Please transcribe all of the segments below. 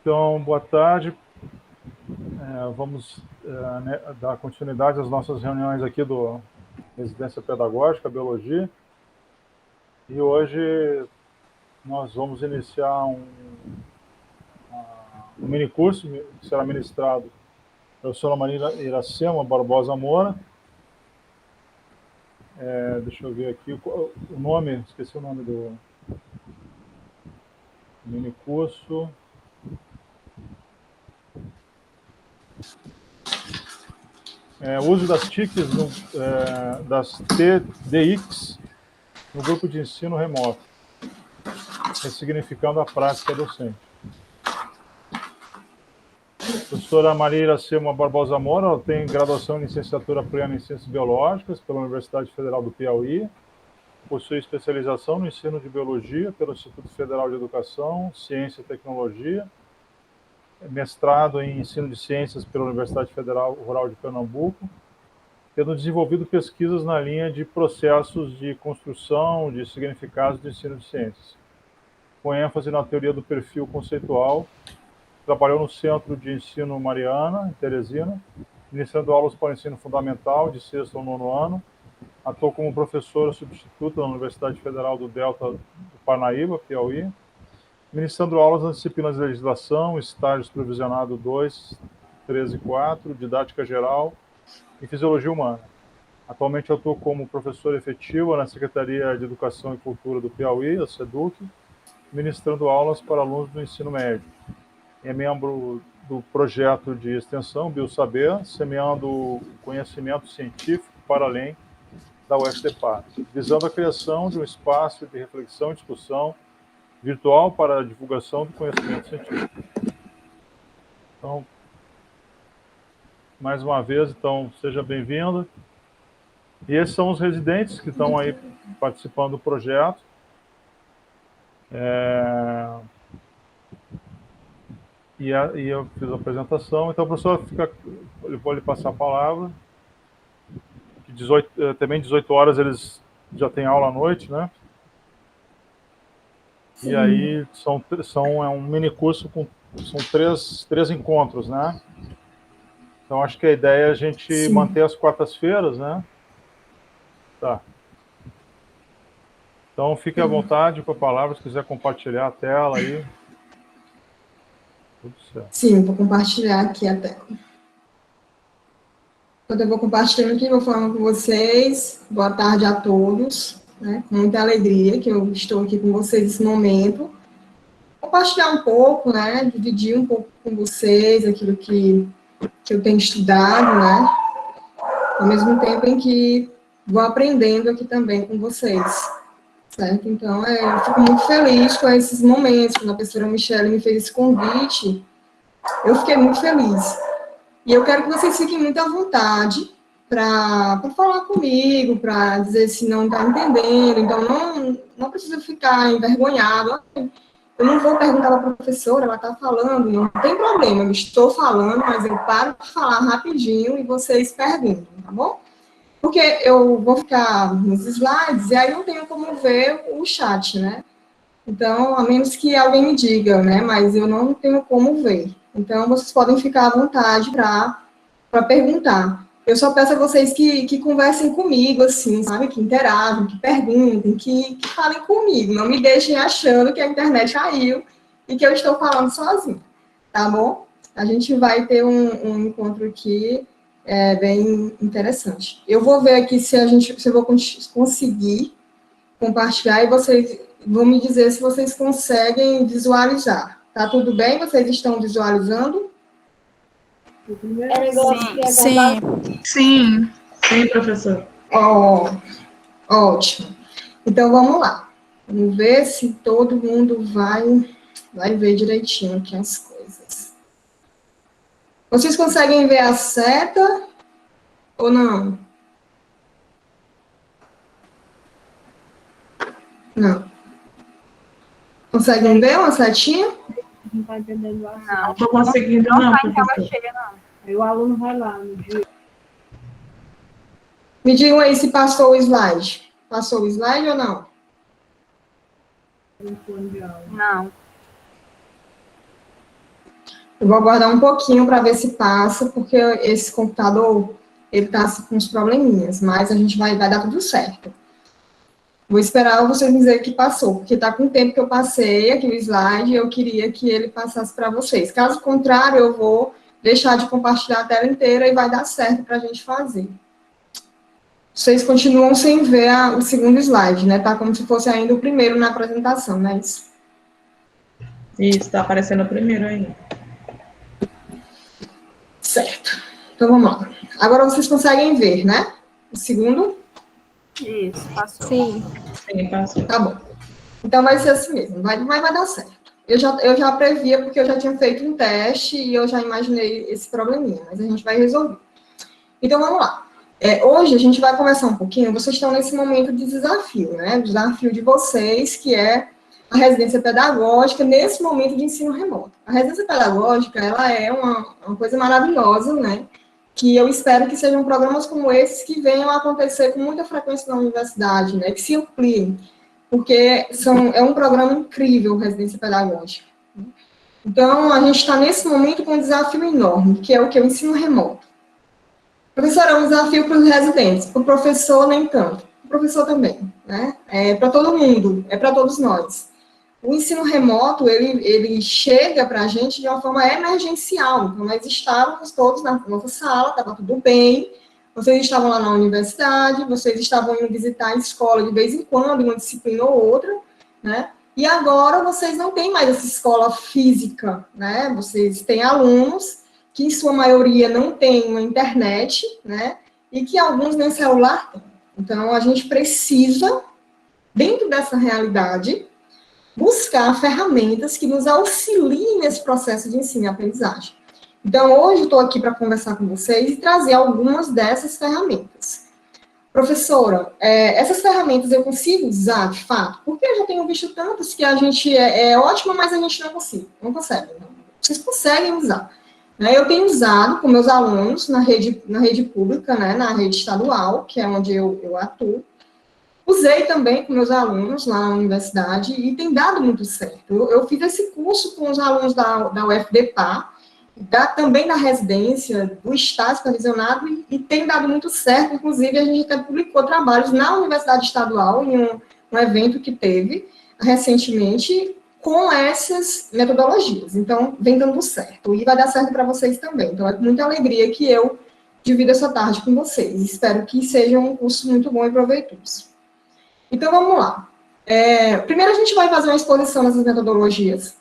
Então, boa tarde. Vamos dar continuidade às nossas reuniões aqui do Residência Pedagógica, Biologia. E hoje nós vamos iniciar um minicurso que será ministrado pela professora Maria Iracema Barbosa Moura. Deixa eu ver aqui o nome, esqueci o nome do minicurso. Uso das TICs, das TDICs no grupo de ensino remoto, ressignificando a prática docente. A professora Maria Iracema Barbosa Moura, ela tem graduação em licenciatura plena em Ciências Biológicas pela Universidade Federal do Piauí, possui especialização no ensino de Biologia pelo Instituto Federal de Educação, Ciência e Tecnologia, mestrado em Ensino de Ciências pela Universidade Federal Rural de Pernambuco, tendo desenvolvido pesquisas na linha de processos de construção de significados de ensino de ciências, com ênfase na teoria do perfil conceitual. Trabalhou no Centro de Ensino Mariana, em Teresina, ministrando aulas para o ensino fundamental de 6º ao 9º ano. Atuou como professora substituta na Universidade Federal do Delta do Parnaíba, Piauí, ministrando aulas nas disciplinas de legislação, estágio supervisionado 2, 3 e 4, didática geral e fisiologia humana. Atualmente atua como professora efetiva na Secretaria de Educação e Cultura do Piauí, a SEDUC, ministrando aulas para alunos do ensino médio. É membro do projeto de extensão BioSaber, semeando o conhecimento científico para além da UFTPar, visando a criação de um espaço de reflexão e discussão virtual para a divulgação do conhecimento científico. Então, mais uma vez, então, seja bem-vindo. E esses são os residentes que estão aí participando do projeto. E eu fiz a apresentação, então a professora eu vou lhe passar a palavra. Também 18 horas eles já têm aula à noite, né? Sim. E aí é um mini curso são três encontros, né? Então acho que a ideia é a gente manter as quartas-feiras, né? Tá. Então fique à vontade com a palavra, se quiser compartilhar a tela aí. Tudo certo. Sim, vou compartilhar aqui a tela. Quando eu vou compartilhando aqui, vou falando com vocês. Boa tarde a todos, né? Com muita alegria que eu estou aqui com vocês nesse momento. Compartilhar um pouco, né? Dividir um pouco com vocês aquilo que eu tenho estudado, né? Ao mesmo tempo em que vou aprendendo aqui também com vocês, certo? Então, eu fico muito feliz com esses momentos. Quando a professora Michele me fez esse convite, eu fiquei muito feliz. E eu quero que vocês fiquem muito à vontade para falar comigo, para dizer se não está entendendo. Então, não precisa ficar envergonhado. Eu não vou perguntar para a professora, ela está falando, não tem problema, eu estou falando, mas eu paro de falar rapidinho e vocês perguntam, tá bom? Porque eu vou ficar nos slides e aí não tenho como ver o chat, né? Então, a menos que alguém me diga, né? Mas eu não tenho como ver. Então, vocês podem ficar à vontade para perguntar. Eu só peço a vocês que conversem comigo, assim, sabe? Que interajam, que perguntem, que falem comigo. Não me deixem achando que a internet caiu e que eu estou falando sozinha, tá bom? A gente vai ter um encontro aqui bem interessante. Eu vou ver aqui se eu vou conseguir compartilhar e vocês vão me dizer se vocês conseguem visualizar. Tá tudo bem? Vocês estão visualizando? Sim, professor. Ótimo. Então, vamos lá. Vamos ver se todo mundo vai ver direitinho aqui as coisas. Vocês conseguem ver a seta ou não? Não. Conseguem ver uma setinha? Não está entendendo lá. Não, estou conseguindo, não, professor. Aí o aluno vai lá no dia. Me digam aí se passou o slide. Passou o slide ou não? Não. Eu vou aguardar um pouquinho para ver se passa, porque esse computador, ele está com uns probleminhas, mas a gente vai dar tudo certo. Vou esperar vocês me dizer que passou, porque está com o tempo que eu passei aqui o slide e eu queria que ele passasse para vocês. Caso contrário, eu vou deixar de compartilhar a tela inteira e vai dar certo para a gente fazer. Vocês continuam sem ver o segundo slide, né? Tá como se fosse ainda o primeiro na apresentação, não é isso? Isso, está aparecendo o primeiro aí. Certo. Então, vamos lá. Agora vocês conseguem ver, né? O segundo? Isso, passou. Sim, passou. Tá bom. Então, vai ser assim mesmo. Vai dar certo. Eu já previa, porque eu já tinha feito um teste e eu já imaginei esse probleminha, mas a gente vai resolver. Então, vamos lá. Hoje, a gente vai conversar um pouquinho. Vocês estão nesse momento de desafio, né? O desafio de vocês, que é a residência pedagógica nesse momento de ensino remoto. A residência pedagógica, ela é uma coisa maravilhosa, né? Que eu espero que sejam programas como esses que venham a acontecer com muita frequência na universidade, né? Que se ampliem, porque é um programa incrível, residência pedagógica. Então, a gente está nesse momento com um desafio enorme, que é o que? O ensino remoto. Professor, é um desafio para os residentes, para o professor nem tanto, o professor também, né? É para todo mundo, é para todos nós. O ensino remoto, ele chega para a gente de uma forma emergencial. Então, nós estávamos todos na nossa sala, estava tudo bem, vocês estavam lá na universidade, vocês estavam indo visitar a escola de vez em quando, uma disciplina ou outra, né? E agora vocês não têm mais essa escola física, né? Vocês têm alunos que, em sua maioria, não têm uma internet, né? E que alguns nem celular têm. Então, a gente precisa, dentro dessa realidade, buscar ferramentas que nos auxiliem nesse processo de ensino e aprendizagem. Então, hoje eu estou aqui para conversar com vocês e trazer algumas dessas ferramentas. Professora, essas ferramentas eu consigo usar, de fato? Porque eu já tenho visto tantas que a gente é ótima, mas a gente não consegue. Vocês conseguem usar. Eu tenho usado com meus alunos na rede pública, né, na rede estadual, que é onde eu atuo. Usei também com meus alunos lá na universidade e tem dado muito certo. Eu fiz esse curso com os alunos da UFDPA, também da residência, do estágio supervisionado, e tem dado muito certo. Inclusive, a gente até publicou trabalhos na Universidade Estadual, em um evento que teve recentemente, com essas metodologias. Então, vem dando certo. E vai dar certo para vocês também. Então, é com muita alegria que eu divido essa tarde com vocês. Espero que seja um curso muito bom e proveitoso. Então, vamos lá. Primeiro, a gente vai fazer uma exposição dessas metodologias.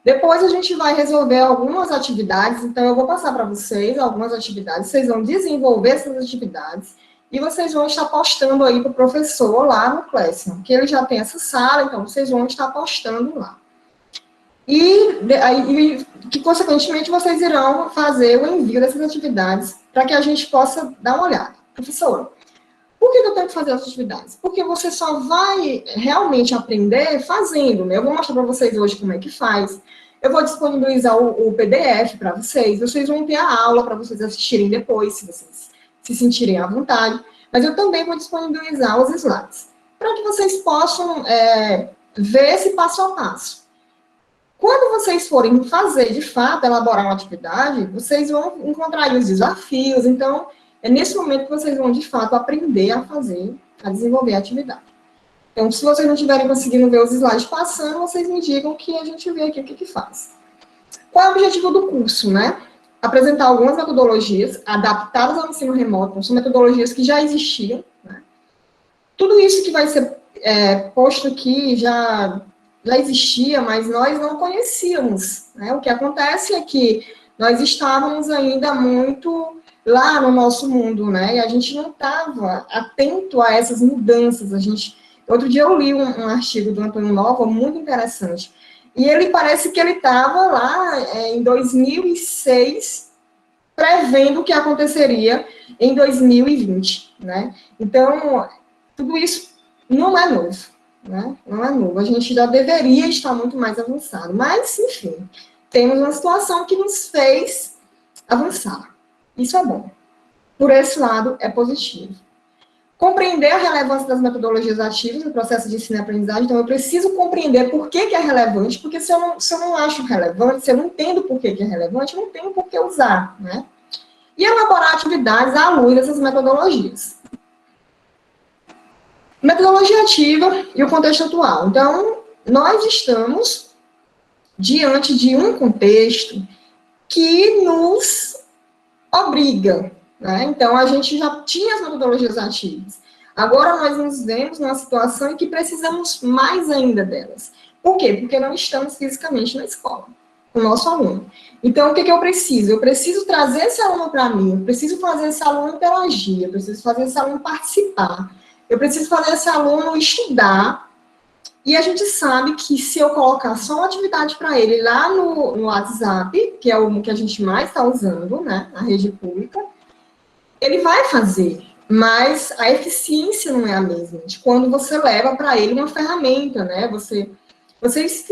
Depois, a gente vai resolver algumas atividades. Então, eu vou passar para vocês algumas atividades. Vocês vão desenvolver essas atividades e vocês vão estar postando aí para o professor lá no Classroom, que ele já tem essa sala, então vocês vão estar postando lá. E que, consequentemente, vocês irão fazer o envio dessas atividades para que a gente possa dar uma olhada. Professora, por que eu tenho que fazer essas atividades? Porque você só vai realmente aprender fazendo, né? Eu vou mostrar para vocês hoje como é que faz. Eu vou disponibilizar o PDF para vocês. Vocês vão ter a aula para vocês assistirem depois, se vocês se sentirem à vontade. Mas eu também vou disponibilizar os slides, para que vocês possam ver esse passo a passo. Quando vocês forem fazer, de fato, elaborar uma atividade, vocês vão encontrar aí os desafios. Então, é nesse momento que vocês vão, de fato, aprender a fazer, a desenvolver a atividade. Então, se vocês não estiverem conseguindo ver os slides passando, vocês me digam que a gente vê aqui o que faz. Qual é o objetivo do curso, né? Apresentar algumas metodologias adaptadas ao ensino remoto. Então, são metodologias que já existiam, né? Tudo isso que vai ser posto aqui já existia, mas nós não conhecíamos, né? O que acontece é que nós estávamos ainda muito lá no nosso mundo, né? E a gente não estava atento a essas mudanças. Outro dia eu li um artigo do Antônio Nova, muito interessante, e ele parece que ele estava lá em 2006, prevendo o que aconteceria em 2020, né? Então, tudo isso não é novo, né? Não é novo. A gente já deveria estar muito mais avançado, mas, enfim, temos uma situação que nos fez avançar. Isso é bom. Por esse lado, é positivo. compreender a relevância das metodologias ativas no processo de ensino e aprendizagem. Então, eu preciso compreender por que é relevante, porque se eu não acho relevante, se eu não entendo por que é relevante, eu não tenho por que usar, né? E elaborar atividades à luz dessas metodologias. Metodologia ativa e o contexto atual. Então, nós estamos diante de um contexto que nos obriga, né? Então, a gente já tinha as metodologias ativas. Agora, nós nos vemos numa situação em que precisamos mais ainda delas. Por quê? Porque não estamos fisicamente na escola, com o nosso aluno. Então, o que eu preciso? Eu preciso trazer esse aluno para mim, eu preciso fazer esse aluno interagir, eu preciso fazer esse aluno participar, eu preciso fazer esse aluno estudar. E a gente sabe que se eu colocar só uma atividade para ele lá no WhatsApp, que é o que a gente mais está usando, né, na rede pública, ele vai fazer, mas a eficiência não é a mesma de quando você leva para ele uma ferramenta, né? Vocês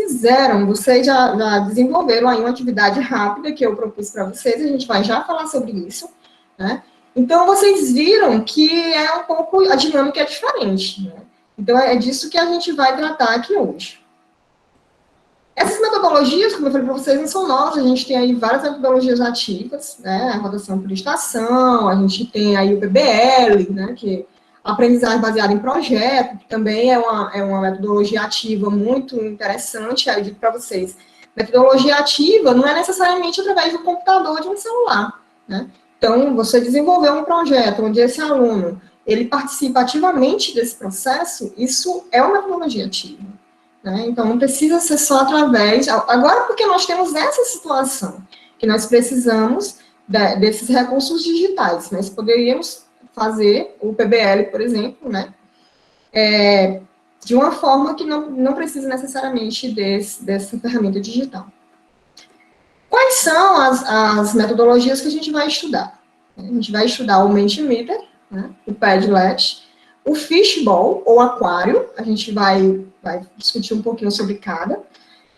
já desenvolveram aí uma atividade rápida que eu propus para vocês, a gente vai já falar sobre isso, né? Então, vocês viram que é um pouco, a dinâmica é diferente, né? Então, é disso que a gente vai tratar aqui hoje. Essas metodologias, como eu falei para vocês, não são novas, a gente tem aí várias metodologias ativas, né, a rotação por estação, a gente tem aí o PBL, né, que é aprendizagem baseada em projeto, que também é uma metodologia ativa muito interessante. Aí eu digo para vocês, metodologia ativa não é necessariamente através do computador ou de um celular, né? Então, você desenvolveu um projeto onde esse aluno, ele participa ativamente desse processo, isso é uma metodologia ativa. Né? Então, não precisa ser só através... Agora, porque nós temos essa situação, que nós precisamos desses recursos digitais. Nós poderíamos fazer o PBL, por exemplo, né? De uma forma que não precisa necessariamente dessa ferramenta digital. Quais são as metodologias que a gente vai estudar? A gente vai estudar o Mentimeter, né? O Padlet, o Fishbowl, ou aquário, a gente vai discutir um pouquinho sobre cada,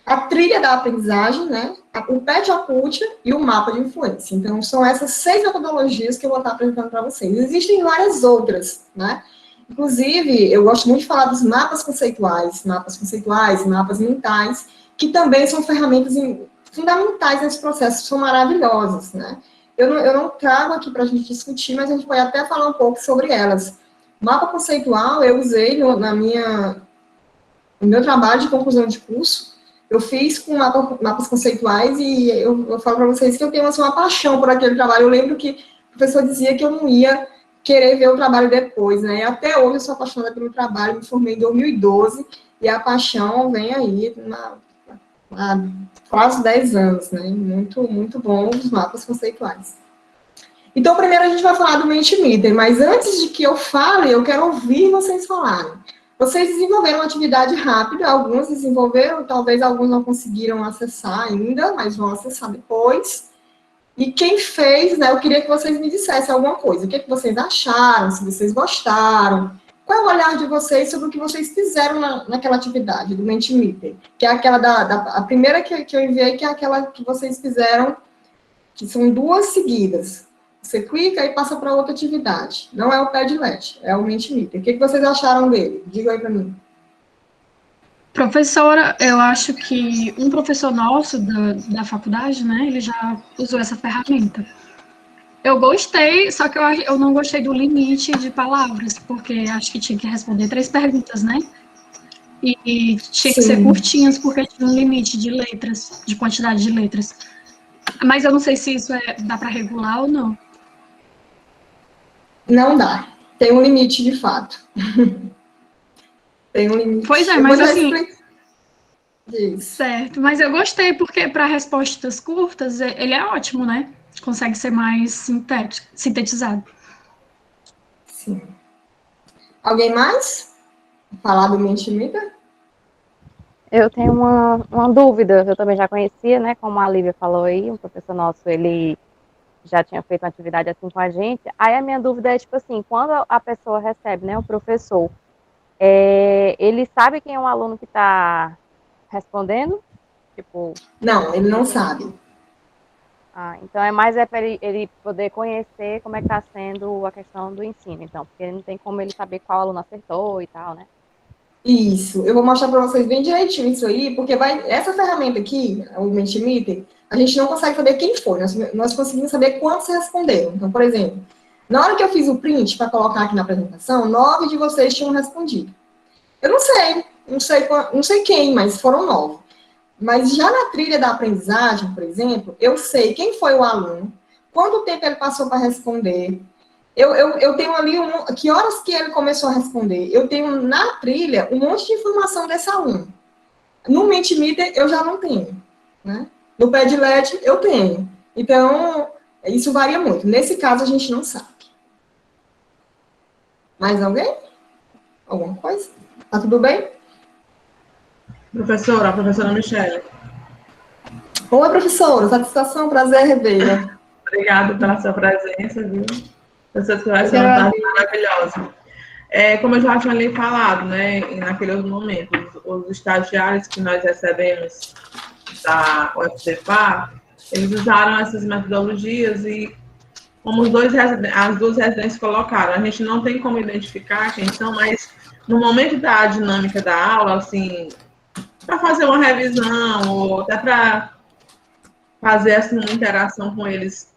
a trilha da aprendizagem, né, o PET Acult e o mapa de influência. Então, são essas 6 metodologias que eu vou estar apresentando para vocês. Existem várias outras, né? Inclusive, eu gosto muito de falar dos mapas conceituais, mapas mentais, que também são ferramentas fundamentais nesse processo, são maravilhosas, né? Eu não trago aqui para a gente discutir, mas a gente pode até falar um pouco sobre elas. Mapa conceitual, eu usei no meu trabalho de conclusão de curso, eu fiz com mapas conceituais e eu falo para vocês que eu tenho assim, uma paixão por aquele trabalho. Eu lembro que o professor dizia que eu não ia querer ver o trabalho depois, né? E até hoje eu sou apaixonada pelo trabalho, me formei em 2012 e a paixão vem aí há quase 10 anos, né? Muito, muito bom os mapas conceituais. Então, primeiro a gente vai falar do Mentimeter, mas antes de que eu fale, eu quero ouvir vocês falarem. Vocês desenvolveram uma atividade rápida, alguns desenvolveram, talvez alguns não conseguiram acessar ainda, mas vão acessar depois. E quem fez, né, eu queria que vocês me dissessem alguma coisa. O que vocês acharam, se vocês gostaram. Qual é o olhar de vocês sobre o que vocês fizeram naquela atividade do Mentimeter? Que é aquela a primeira que eu enviei, que é aquela que vocês fizeram, que são 2 seguidas. Você clica e passa para outra atividade. Não é o Padlet, é o Mentimeter. O que vocês acharam dele? Diga aí para mim. Professora, eu acho que um professor nosso da faculdade, né, ele já usou essa ferramenta. Eu gostei, só que eu não gostei do limite de palavras, porque acho que tinha que responder 3 perguntas, né? E tinha que ser curtinhas, porque tinha um limite de letras, de quantidade de letras. Mas eu não sei se isso dá para regular ou não. Não dá. Tem um limite, de fato. Tem um limite. Pois é, mas assim... Isso. Certo, mas eu gostei, porque para respostas curtas, ele é ótimo, né? Consegue ser mais sintetizado. Sim. Alguém mais? Falar do Mentimeter? Eu tenho uma dúvida, eu também já conhecia, né? Como a Lívia falou aí, um professor nosso, ele já tinha feito uma atividade assim com a gente. Aí a minha dúvida é, tipo assim, quando a pessoa recebe, né, o professor, ele sabe quem é o aluno que está respondendo? Tipo... Não, ele não sabe. Então é mais para ele poder conhecer como é que está sendo a questão do ensino, então, porque não tem como ele saber qual aluno acertou e tal, né? Isso, eu vou mostrar para vocês bem direitinho isso aí, porque essa ferramenta aqui, o Mentimeter, a gente não consegue saber quem foi, nós conseguimos saber quantos responderam. Então, por exemplo, na hora que eu fiz o print para colocar aqui na apresentação, 9 de vocês tinham respondido. Eu não sei quem, mas foram 9. Mas já na trilha da aprendizagem, por exemplo, eu sei quem foi o aluno, quanto tempo ele passou para responder. Eu tenho ali que horas que ele começou a responder. Eu tenho na trilha um monte de informação desse aluno. No Mentimeter eu já não tenho, né? No Padlet eu tenho. Então, isso varia muito. Nesse caso, a gente não sabe. Mais alguém? Alguma coisa? Tá tudo bem? Professora, a professora Michele. Oi, professora. Satisfação, prazer revê-la. Obrigada pela sua presença, viu? Essa vai ser uma tarde maravilhosa. Como eu já tinha lhe falado, né, naqueles momentos, os estagiários que nós recebemos da UFCPA, eles usaram essas metodologias e, como as duas residências colocaram, a gente não tem como identificar quem são, mas no momento da dinâmica da aula, assim, para fazer uma revisão ou até para fazer essa interação com eles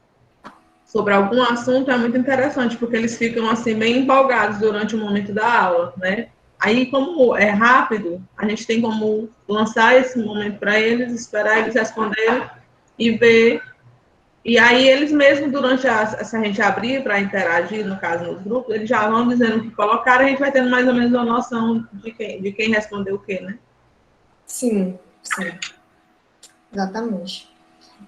sobre algum assunto, é muito interessante, porque eles ficam, assim, bem empolgados durante o momento da aula, né? Aí, como é rápido, a gente tem como lançar esse momento para eles, esperar eles responderem e ver. E aí, eles mesmos, se a gente abrir para interagir, no caso, nos grupos, eles já vão dizendo o que colocaram, a gente vai tendo mais ou menos uma noção de quem respondeu o quê, né? Sim. Exatamente.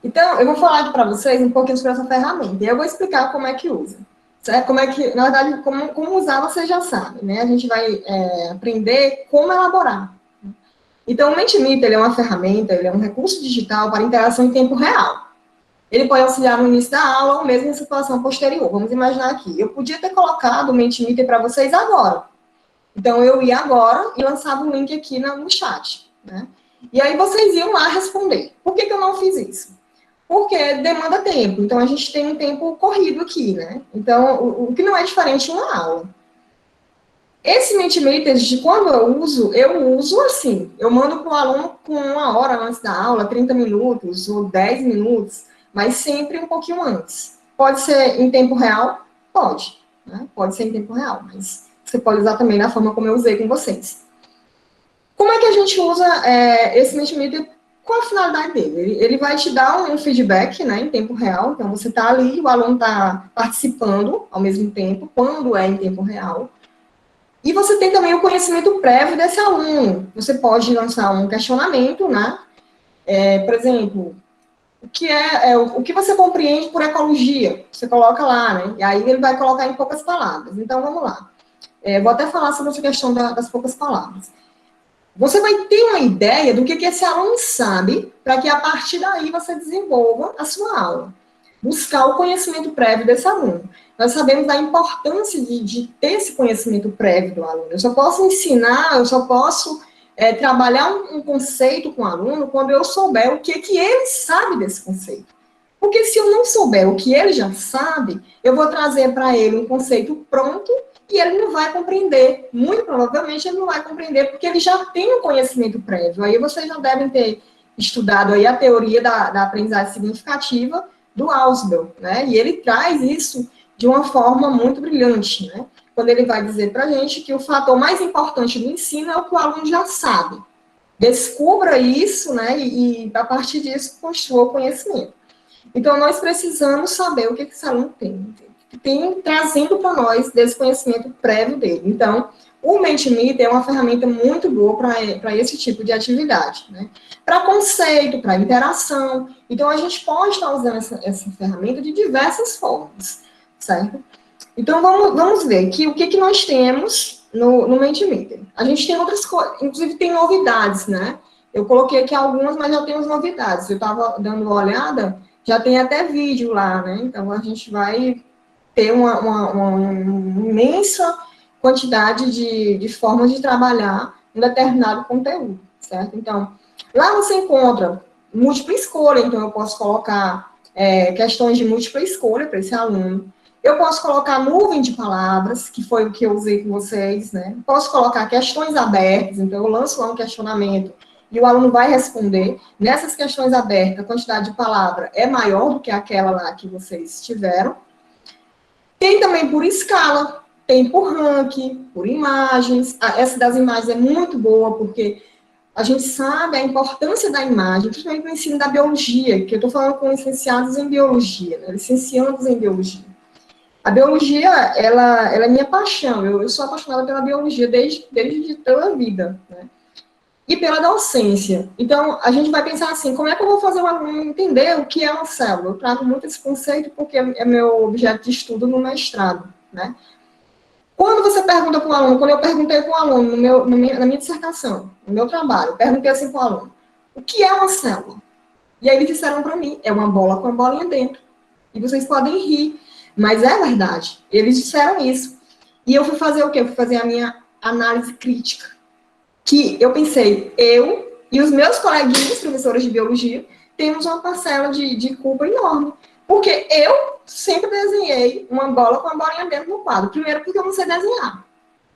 Então, eu vou falar aqui para vocês um pouquinho sobre essa ferramenta. E eu vou explicar como é que usa. Certo? Como é que, na verdade, como usar, vocês já sabem, né? A gente vai aprender como elaborar. Então, o Mentimeter, ele é uma ferramenta, ele é um recurso digital para interação em tempo real. Ele pode auxiliar no início da aula ou mesmo em situação posterior. Vamos imaginar aqui. Eu podia ter colocado o Mentimeter para vocês agora. Então, eu ia agora e lançava um link aqui no chat, né? E aí vocês iam lá responder. Por que eu não fiz isso? Porque demanda tempo. Então, a gente tem um tempo corrido aqui, né? Então, o que não é diferente em uma aula. Esse Mentimeter, quando eu uso assim. Eu mando para o aluno com 1 hora antes da aula, 30 minutos ou 10 minutos, mas sempre um pouquinho antes. Pode ser em tempo real? Pode. Né? Pode ser em tempo real, mas você pode usar também da forma como eu usei com vocês. Como é que a gente usa esse Mentimeter? Qual a finalidade dele? Ele vai te dar um feedback, né, em tempo real. Então, você está ali, o aluno está participando ao mesmo tempo, quando é em tempo real. E você tem também o conhecimento prévio desse aluno. Você pode lançar um questionamento, né? Por exemplo, o que você compreende por ecologia? Você coloca lá, né? E aí ele vai colocar em poucas palavras. Então, vamos lá. Vou até falar sobre essa questão das poucas palavras. Você vai ter uma ideia do que esse aluno sabe, para que a partir daí você desenvolva a sua aula. Buscar o conhecimento prévio desse aluno. Nós sabemos da importância de ter esse conhecimento prévio do aluno. Eu só posso ensinar, eu só posso trabalhar um conceito com o aluno quando eu souber o que ele sabe desse conceito. Porque se eu não souber o que ele já sabe, eu vou trazer para ele um conceito pronto e ele não vai compreender. Muito provavelmente ele não vai compreender, porque ele já tem um conhecimento prévio. Aí vocês já devem ter estudado aí a teoria da aprendizagem significativa do Ausubel, né? E ele traz isso de uma forma muito brilhante, né? Quando ele vai dizer para a gente que o fator mais importante do ensino é o que o aluno já sabe. Descubra isso, né? E a partir disso, construa o conhecimento. Então, nós precisamos saber o que esse aluno tem trazendo para nós desse conhecimento prévio dele. Então, o Mentimeter é uma ferramenta muito boa para esse tipo de atividade, né? Para conceito, para interação. Então, a gente pode estar usando essa ferramenta de diversas formas, certo? Então, vamos ver aqui o que nós temos no Mentimeter. A gente tem outras coisas, inclusive tem novidades, né? Eu coloquei aqui algumas, mas já temos novidades. Eu estava dando uma olhada, já tem até vídeo lá, né? Então, a gente vai ter uma imensa quantidade de formas de trabalhar um determinado conteúdo, certo? Então, lá você encontra múltipla escolha, então eu posso colocar questões de múltipla escolha para esse aluno. Eu posso colocar nuvem de palavras, que foi o que eu usei com vocês, né? Posso colocar questões abertas, então eu lanço lá um questionamento e o aluno vai responder. Nessas questões abertas, a quantidade de palavra é maior do que aquela lá que vocês tiveram. Tem também por escala, tem por ranking, por imagens. Essa das imagens é muito boa, porque a gente sabe a importância da imagem, principalmente no ensino da biologia, que eu estou falando com licenciados em biologia, né? Licenciados em biologia. A biologia, ela é minha paixão. Eu sou apaixonada pela biologia desde toda a vida, né? E pela docência. Então, a gente vai pensar assim, como é que eu vou fazer o aluno entender o que é uma célula? Eu trago muito esse conceito porque é meu objeto de estudo no mestrado, né? Quando você pergunta para o aluno, quando eu perguntei para o aluno na minha dissertação, no meu trabalho, eu perguntei assim para o aluno, o que é uma célula? E aí eles disseram para mim, é uma bola com a bolinha dentro. E vocês podem rir, mas é verdade. Eles disseram isso. E eu fui fazer o quê? Eu fui fazer a minha análise crítica. Que eu pensei, eu e os meus coleguinhas, professores de biologia, temos uma parcela de culpa enorme. Porque eu sempre desenhei uma bola com a bolinha dentro no quadro. Primeiro, porque eu não sei desenhar,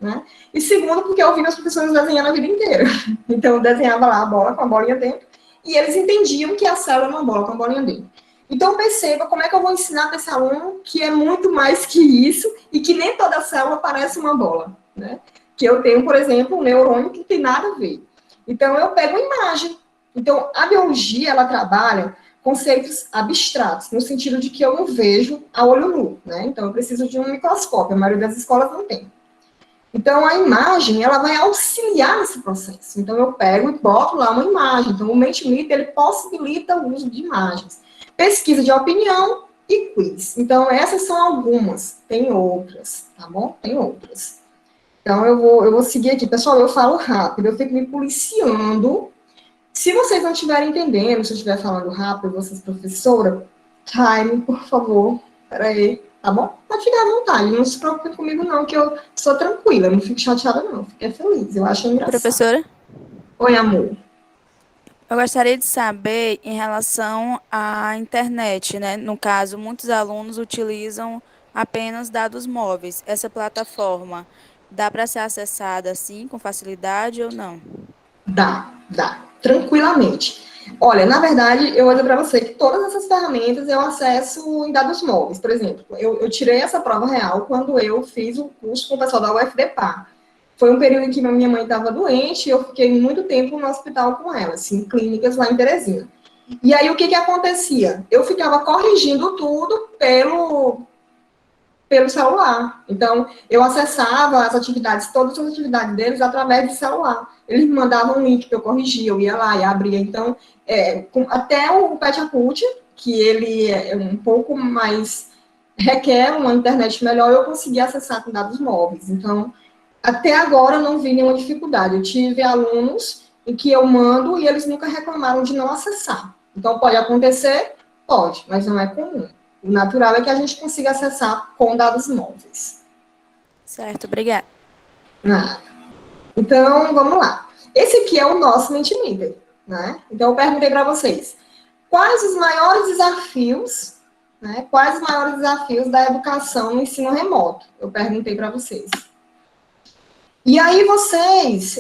né? E segundo, porque eu vi meus professores desenhando a vida inteira. Então, eu desenhava lá a bola com a bolinha dentro, e eles entendiam que a célula era uma bola com a bolinha dentro. Então, perceba como é que eu vou ensinar para esse aluno que é muito mais que isso, e que nem toda célula parece uma bola, né? Que eu tenho, por exemplo, um neurônio que não tem nada a ver. Então, eu pego imagem. Então, a biologia, ela trabalha conceitos abstratos, no sentido de que eu não vejo a olho nu, né? Então, eu preciso de um microscópio, a maioria das escolas não tem. Então, a imagem, ela vai auxiliar nesse processo. Então, eu pego e boto lá uma imagem. Então, o Mentimeter, ele possibilita o uso de imagens. Pesquisa de opinião e quiz. Então, essas são algumas. Tem outras, tá bom? Tem outras. Então, eu vou seguir aqui. Pessoal, eu falo rápido, eu fico me policiando. Se vocês não estiverem entendendo, se eu estiver falando rápido, vocês, professora, time, por favor. Peraí, tá bom? Pode ficar à vontade, não se preocupe comigo não, que eu sou tranquila, não fico chateada não, fiquei feliz, eu acho engraçado. Professora? Oi, amor. Eu gostaria de saber em relação à internet, né? No caso, muitos alunos utilizam apenas dados móveis. Essa plataforma dá para ser acessada assim, com facilidade ou não? Dá, tranquilamente. Olha, na verdade, eu vou dizer para você que todas essas ferramentas eu acesso em dados móveis. Por exemplo, eu tirei essa prova real quando eu fiz o curso com o pessoal da UFDPA. Foi um período em que minha mãe estava doente e eu fiquei muito tempo no hospital com ela, assim, em clínicas lá em Teresina. E aí, o que acontecia? Eu ficava corrigindo tudo pelo celular. Então, eu acessava as atividades, todas as atividades deles através do celular. Eles me mandavam um link que eu corrigia, eu ia lá e abria. Então, até o Petapult, que ele é um pouco mais, requer uma internet melhor, eu consegui acessar com dados móveis. Então, até agora eu não vi nenhuma dificuldade. Eu tive alunos em que eu mando e eles nunca reclamaram de não acessar. Então, pode acontecer? Pode, mas não é comum. O natural é que a gente consiga acessar com dados móveis. Certo, obrigada. Então, vamos lá. Esse aqui é o nosso Mentimeter, né? Então, eu perguntei para vocês, quais os maiores desafios, né? Quais os maiores desafios da educação no ensino remoto? Eu perguntei para vocês. E aí, vocês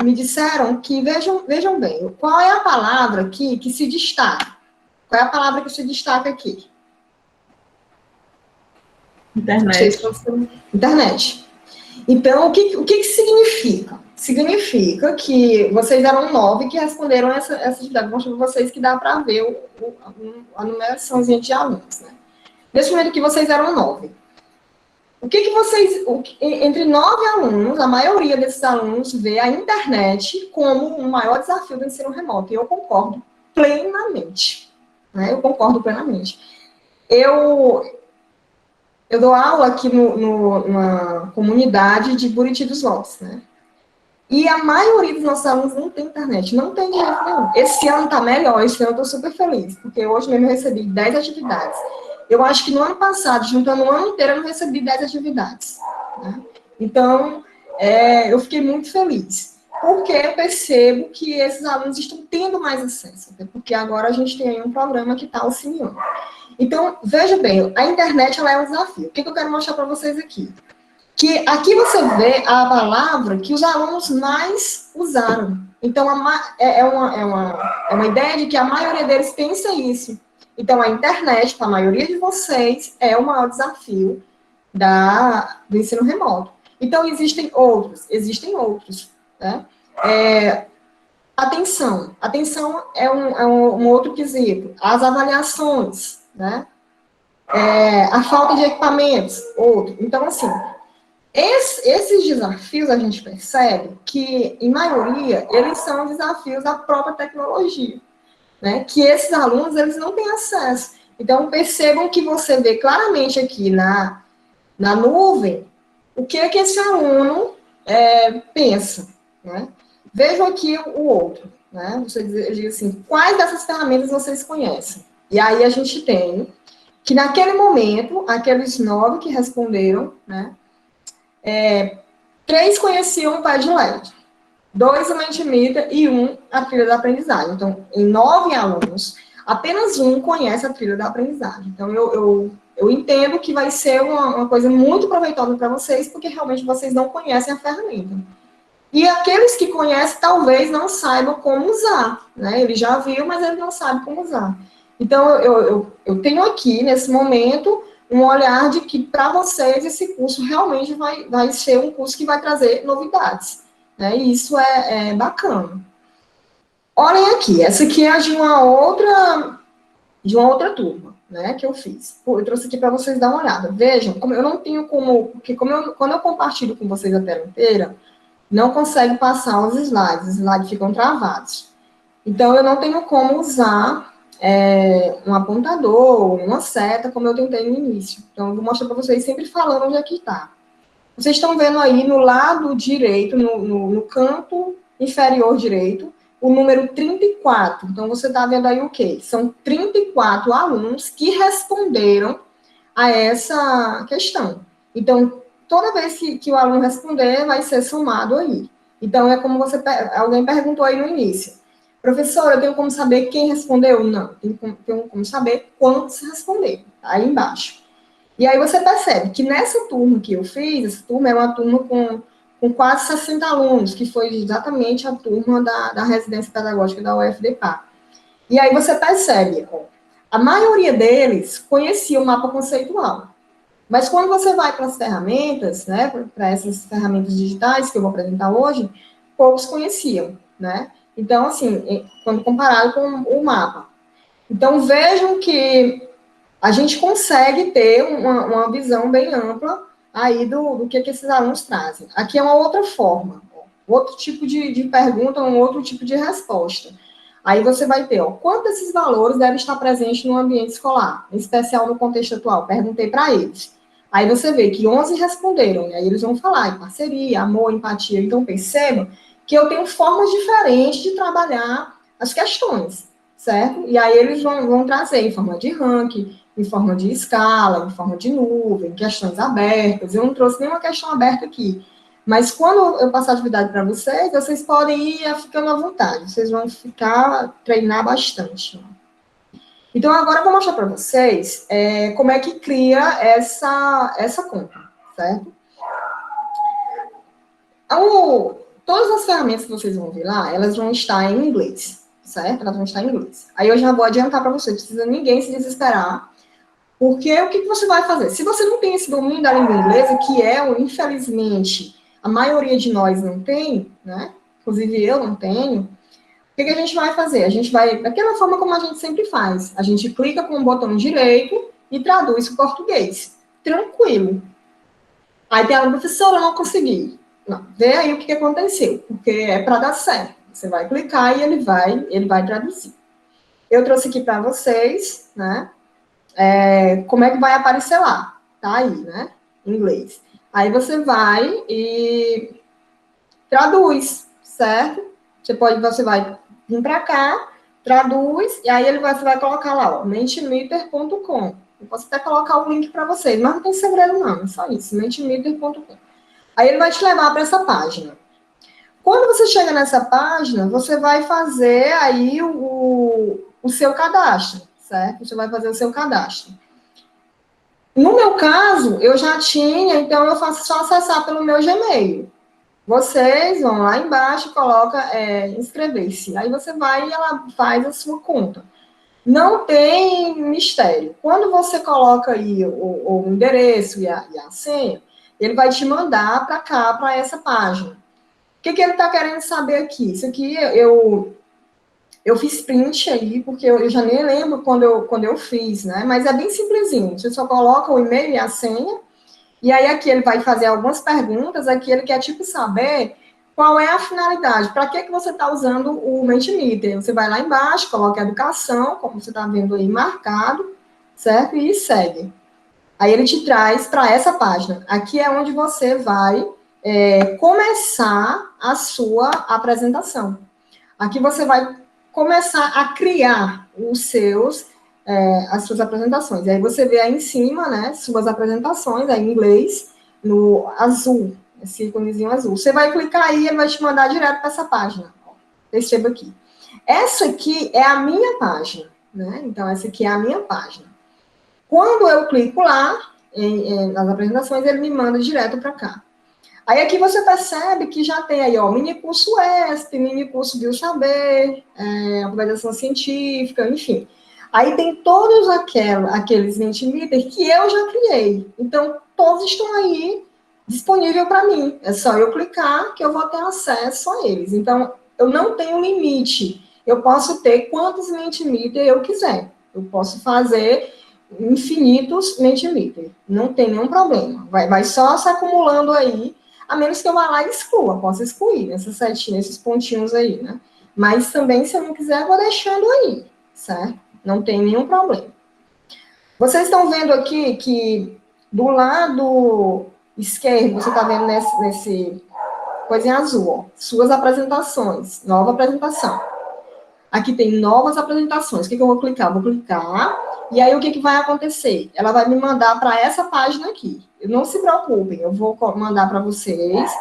me disseram que, vejam bem, qual é a palavra aqui que se destaca? Qual é a palavra que se destaca aqui? Internet. Internet. Então, o que significa? Significa que vocês eram 9 que responderam essa atividade. Vou mostrar para vocês que dá para ver a numeraçãozinha de alunos, né? Nesse momento que vocês eram 9. Entre 9 alunos, a maioria desses alunos vê a internet como o maior desafio do ensino remoto. E eu concordo plenamente. Né? Eu concordo plenamente. Eu dou aula aqui numa comunidade de Buriti dos Lopes, né? E a maioria dos nossos alunos não tem internet, não tem jeito nenhum. Esse ano tá melhor, esse ano eu tô super feliz, porque hoje mesmo eu recebi 10 atividades. Eu acho que no ano passado, juntando o ano inteiro, eu não recebi 10 atividades. Né? Então, eu fiquei muito feliz. porque eu percebo que esses alunos estão tendo mais acesso, até porque agora a gente tem aí um programa que está auxiliando. Então, veja bem, a internet ela é um desafio. O que eu quero mostrar para vocês aqui? Que aqui você vê a palavra que os alunos mais usaram. Então, é uma ideia de que a maioria deles pensa isso. Então, a internet, para a maioria de vocês, é o maior desafio do ensino remoto. Então, existem outros, né? Atenção é um outro quesito. As avaliações, né? A falta de equipamentos, outro. Então, assim, esses desafios a gente percebe que, em maioria, eles são desafios da própria tecnologia, né? Que esses alunos, eles não têm acesso. Então, percebam que você vê claramente aqui na nuvem o que esse aluno pensa, né? Vejam aqui o outro, né? Você diz assim, quais dessas ferramentas vocês conhecem? E aí a gente tem que, naquele momento, aqueles 9 que responderam, né? 3 conheciam o Padlet, 2 o Mentimeter e 1 a trilha da aprendizagem. Então, em 9 alunos, apenas 1 conhece a trilha da aprendizagem. Então, eu entendo que vai ser uma coisa muito proveitosa para vocês, porque realmente vocês não conhecem a ferramenta. E aqueles que conhecem, talvez não saibam como usar, né? Ele já viu, mas ele não sabe como usar. Então, eu tenho aqui, nesse momento, um olhar de que, para vocês, esse curso realmente vai ser um curso que vai trazer novidades, né? E isso é bacana. Olhem aqui, essa aqui é de uma outra turma, né, que eu fiz. Eu trouxe aqui para vocês dar uma olhada. Vejam, como eu não tenho como... Porque quando eu compartilho com vocês a tela inteira, não consegue passar os slides ficam travados. Então, eu não tenho como usar um apontador, uma seta, como eu tentei no início. Então, eu vou mostrar para vocês sempre falando onde é que está. Vocês estão vendo aí no lado direito, no canto inferior direito, o número 34. Então, você está vendo aí o quê? São 34 alunos que responderam a essa questão. Então, toda vez que o aluno responder, vai ser somado aí. Então, é como alguém perguntou aí no início. Professora, eu tenho como saber quem respondeu? Não, tenho como saber quantos responderam. Tá aí embaixo. E aí você percebe que nessa turma que eu fiz, essa turma é uma turma com quase 60 alunos, que foi exatamente a turma da residência pedagógica da UFDPA. E aí você percebe, a maioria deles conhecia o mapa conceitual. Mas quando você vai para as ferramentas, né, para essas ferramentas digitais que eu vou apresentar hoje, poucos conheciam, né? Então, assim, quando comparado com o mapa. Então, vejam que a gente consegue ter uma visão bem ampla aí do que esses alunos trazem. Aqui é uma outra forma, outro tipo de pergunta, um outro tipo de resposta. Aí você vai ter, quanto desses valores devem estar presentes no ambiente escolar, em especial no contexto atual? Perguntei para eles. Aí você vê que 11 responderam, e aí eles vão falar em parceria, amor, empatia. Então, perceba que eu tenho formas diferentes de trabalhar as questões, certo? E aí eles vão trazer em forma de ranking, em forma de escala, em forma de nuvem, questões abertas. Eu não trouxe nenhuma questão aberta aqui. Mas quando eu passar a atividade para vocês, vocês podem ir ficando à vontade. Vocês vão treinar bastante. Então, agora eu vou mostrar para vocês como é que cria essa conta, certo? Todas as ferramentas que vocês vão ver lá, elas vão estar em inglês, certo? Elas vão estar em inglês. Aí eu já vou adiantar para vocês, não precisa ninguém se desesperar, porque o que você vai fazer? Se você não tem esse domínio da língua inglesa, que infelizmente, a maioria de nós não tem, né? Inclusive eu não tenho, o que a gente vai fazer? A gente vai, daquela forma como a gente sempre faz, a gente clica com o botão direito e traduz para o português. Tranquilo. Aí tem a professora, eu não consegui. Não, vê aí o que aconteceu, porque é para dar certo. Você vai clicar e ele vai traduzir. Eu trouxe aqui para vocês, né? Como é que vai aparecer lá? Tá aí, né? Em inglês. Aí você vai e traduz, certo? Você vai vir para cá, traduz, e aí você vai colocar lá, mentimeter.com. Eu posso até colocar o link para vocês, mas não tem segredo não, é só isso, mentimeter.com. Aí ele vai te levar para essa página. Quando você chega nessa página, você vai fazer aí o seu cadastro, certo? Você vai fazer o seu cadastro. No meu caso, eu já tinha, então eu faço só acessar pelo meu Gmail. Vocês vão lá embaixo, coloca inscrever-se. Aí você vai e ela faz a sua conta. Não tem mistério. Quando você coloca aí o endereço e a senha, ele vai te mandar para cá, para essa página. O que ele está querendo saber aqui? Isso aqui eu fiz print aí, porque eu já nem lembro quando eu fiz, né? Mas é bem simplesinho. Você só coloca o e-mail e a senha, e aí aqui ele vai fazer algumas perguntas, aqui ele quer, tipo, saber qual é a finalidade, para que você está usando o Mentimeter. Você vai lá embaixo, coloca educação, como você está vendo aí marcado, certo? E segue. Aí ele te traz para essa página. Aqui é onde você vai começar a sua apresentação. Aqui você vai começar a criar as suas apresentações. Aí você vê aí em cima, né, suas apresentações, aí em inglês, no azul, esse íconezinho azul. Você vai clicar aí e ele vai te mandar direto para essa página. Perceba aqui. Essa aqui é a minha página, né? Então, essa aqui é a minha página. Quando eu clico lá, nas apresentações, ele me manda direto para cá. Aí aqui você percebe que já tem aí, ó, mini curso ESP, mini curso Biosaber, atualização científica, enfim. Aí tem todos aqueles Mentimeter que eu já criei. Então, todos estão aí disponíveis para mim. É só eu clicar que eu vou ter acesso a eles. Então, eu não tenho limite. Eu posso ter quantos Mentimeter eu quiser. Eu posso fazer infinitos Mentimeter. Não tem nenhum problema. Vai só se acumulando aí, a menos que eu vá lá e exclua. Posso excluir essas setinhas, esses pontinhos aí, né? Mas também, se eu não quiser, eu vou deixando aí, certo? Não tem nenhum problema. Vocês estão vendo aqui que do lado esquerdo, você está vendo nesse coisinha azul, ó, suas apresentações, nova apresentação. Aqui tem novas apresentações. O que eu vou clicar? Vou clicar, e aí o que vai acontecer? Ela vai me mandar para essa página aqui. Não se preocupem, eu vou mandar para vocês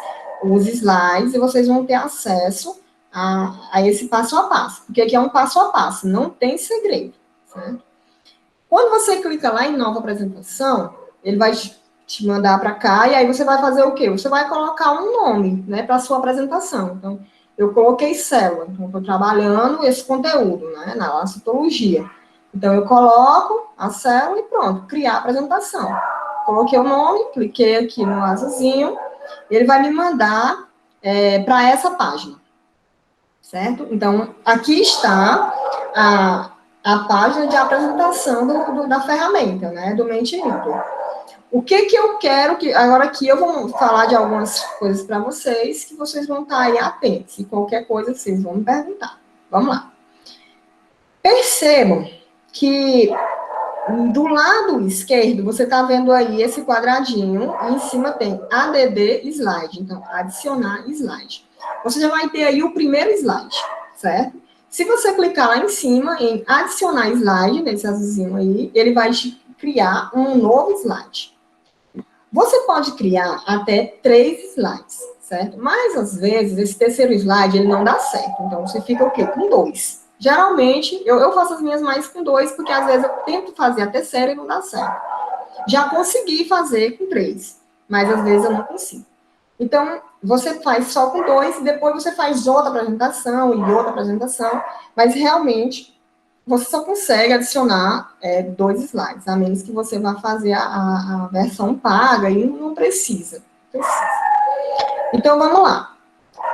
os slides e vocês vão ter acesso a esse passo a passo. Porque aqui é um passo a passo, não tem segredo, certo? Quando você clica lá em nova apresentação, ele vai te mandar para cá, e aí você vai fazer o quê? Você vai colocar um nome, né, para a sua apresentação. Então, eu coloquei célula, então, estou trabalhando esse conteúdo, né, na citologia. Então, eu coloco a célula e pronto, criar a apresentação. Coloquei o nome, cliquei aqui no azulzinho, ele vai me mandar para essa página, certo? Então, aqui está a página de apresentação da ferramenta, né, do Mentimeter. O que eu quero que... Agora aqui eu vou falar de algumas coisas para vocês, que vocês vão estar aí atentos, e qualquer coisa vocês vão me perguntar. Vamos lá. Percebam que do lado esquerdo, você está vendo aí esse quadradinho, e em cima tem ADD slide, então, adicionar slide. Você já vai ter aí o primeiro slide, certo? Se você clicar lá em cima, em adicionar slide, nesse azulzinho aí, ele vai te criar um novo slide. Você pode criar até 3 slides, certo? Mas, às vezes, esse terceiro slide, ele não dá certo. Então, você fica o quê? Com 2. Geralmente, eu faço as minhas mais com 2, porque às vezes eu tento fazer a terceira e não dá certo. Já consegui fazer com 3, mas às vezes eu não consigo. Então, você faz só com 2, e depois você faz outra apresentação e outra apresentação, mas realmente você só consegue adicionar 2 slides, a menos que você vá fazer a versão paga e não precisa. Então, vamos lá.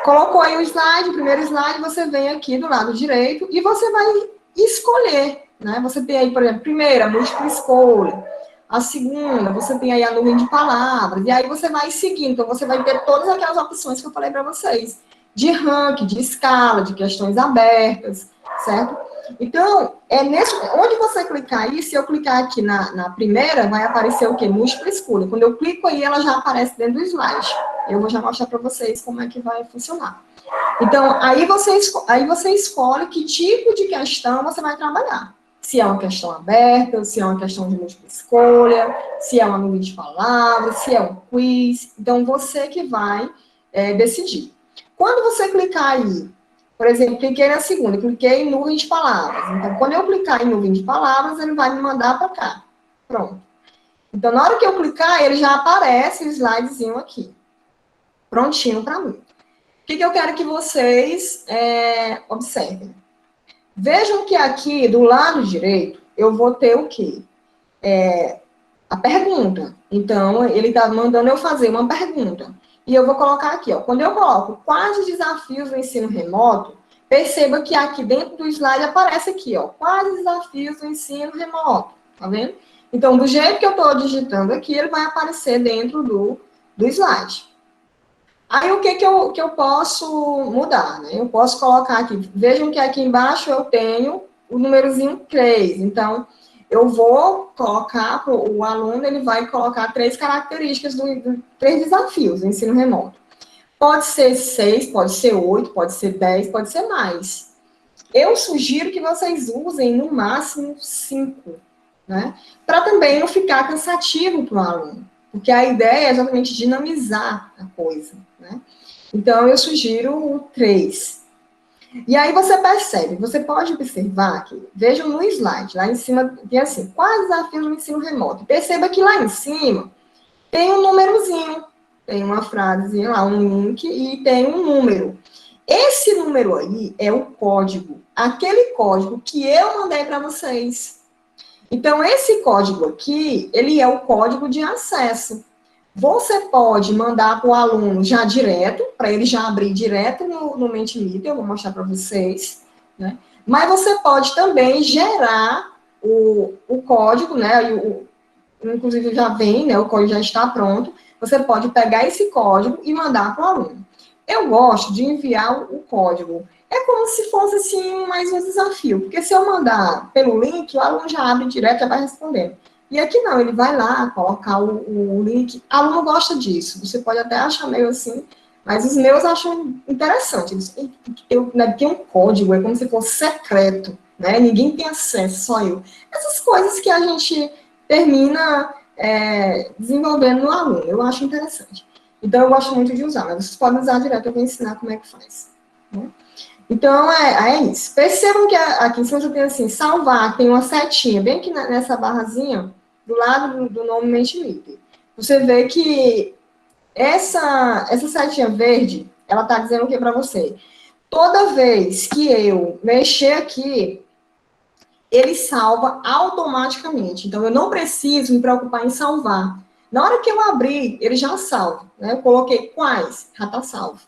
Colocou aí o slide, o primeiro slide, você vem aqui do lado direito e você vai escolher, né? Você tem aí, por exemplo, primeira, múltipla escolha. A segunda, você tem aí a nuvem de palavras. E aí você vai seguindo. Então, você vai ter todas aquelas opções que eu falei para vocês. De ranking, de escala, de questões abertas, certo? Então, onde você clicar aí, se eu clicar aqui na primeira, vai aparecer o quê? Múltipla escolha. Quando eu clico aí, ela já aparece dentro do slide. Eu vou já mostrar para vocês como é que vai funcionar. Então, aí você escolhe que tipo de questão você vai trabalhar. Se é uma questão aberta, se é uma questão de múltipla escolha, se é uma nuvem de palavras, se é um quiz. Então, você que vai decidir. Quando você clicar aí, por exemplo, cliquei na segunda, cliquei em nuvem de palavras. Então, quando eu clicar em nuvem de palavras, ele vai me mandar para cá. Pronto. Então, na hora que eu clicar, ele já aparece o slidezinho aqui. Prontinho para mim. O que eu quero que vocês observem? Vejam que aqui, do lado direito, eu vou ter o quê? A pergunta. Então, ele está mandando eu fazer uma pergunta. E eu vou colocar aqui, ó. Quando eu coloco quais os desafios do ensino remoto, perceba que aqui dentro do slide aparece aqui, ó. Quais os desafios do ensino remoto? Tá vendo? Então, do jeito que eu estou digitando aqui, ele vai aparecer dentro do slide. Aí, o que eu posso mudar, né? Eu posso colocar aqui, vejam que aqui embaixo eu tenho o númerozinho 3. Então, eu vou colocar, o aluno, ele vai colocar 3 características, 3 desafios do ensino remoto. Pode ser 6, pode ser 8, pode ser 10, pode ser mais. Eu sugiro que vocês usem, no máximo, 5, né? Para também não ficar cansativo para o aluno. Porque a ideia é exatamente dinamizar a coisa, né? Então, eu sugiro 3. E aí você percebe, você pode observar aqui, vejam no slide, lá em cima, tem assim, quais desafios do ensino remoto? Perceba que lá em cima tem um númerozinho, tem uma frasezinha lá, um link, e tem um número. Esse número aí é o código, aquele código que eu mandei para vocês. Então, esse código aqui, ele é o código de acesso. Você pode mandar para o aluno já direto, para ele já abrir direto no Mentimeter, eu vou mostrar para vocês, né? Mas você pode também gerar o código, né? Inclusive já vem, né? O código já está pronto. Você pode pegar esse código e mandar para o aluno. Eu gosto de enviar o código. É como se fosse, assim, mais um desafio. Porque se eu mandar pelo link, o aluno já abre direto e já vai respondendo. E aqui não, ele vai lá colocar o link. O aluno gosta disso. Você pode até achar meio assim, mas os meus acham interessante. Tem um código, é como se fosse secreto, né? Ninguém tem acesso, só eu. Essas coisas que a gente termina desenvolvendo no aluno. Eu acho interessante. Então, eu gosto muito de usar, mas vocês podem usar direto, eu vou ensinar como é que faz. Né? Então, é isso. Percebam que aqui em cima já tem assim, salvar, tem uma setinha, bem aqui nessa barrazinha, do lado do nome Mentimeter. Você vê que essa setinha verde, ela está dizendo o que para você? Toda vez que eu mexer aqui, ele salva automaticamente. Então, eu não preciso me preocupar em salvar. Na hora que eu abrir, ele já salva. Né? Eu coloquei quais, já está salvo.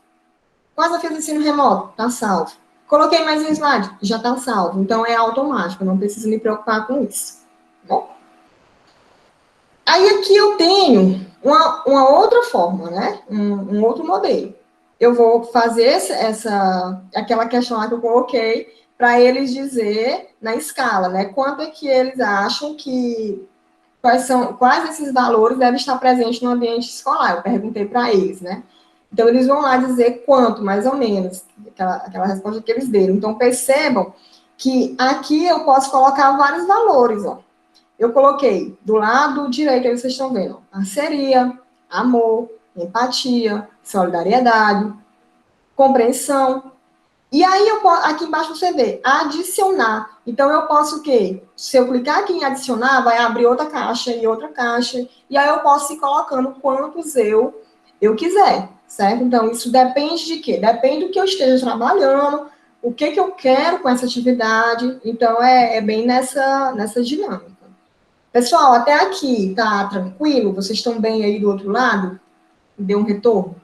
Quais eu fiz ensino remoto? Está salvo. Coloquei mais um slide? Já está salvo. Então, é automático, eu não preciso me preocupar com isso. Bom? Aí, aqui eu tenho uma outra forma, né? Um outro modelo. Eu vou fazer aquela questão lá que eu coloquei para eles dizer na escala, né? Quanto é que eles acham que quais esses valores devem estar presentes no ambiente escolar? Eu perguntei para eles, né? Então, eles vão lá dizer quanto, mais ou menos, aquela resposta que eles deram. Então, percebam que aqui eu posso colocar vários valores, ó. Eu coloquei do lado direito, aí vocês estão vendo, parceria, amor, empatia, solidariedade, compreensão. E aí, aqui embaixo você vê, adicionar. Então, eu posso o quê? Se eu clicar aqui em adicionar, vai abrir outra caixa e outra caixa. E aí, eu posso ir colocando quantos eu quiser, certo? Então, isso depende de quê? Depende do que eu esteja trabalhando, o que eu quero com essa atividade. Então, é bem nessa dinâmica. Pessoal, até aqui, tá tranquilo? Vocês estão bem aí do outro lado? Deu um retorno?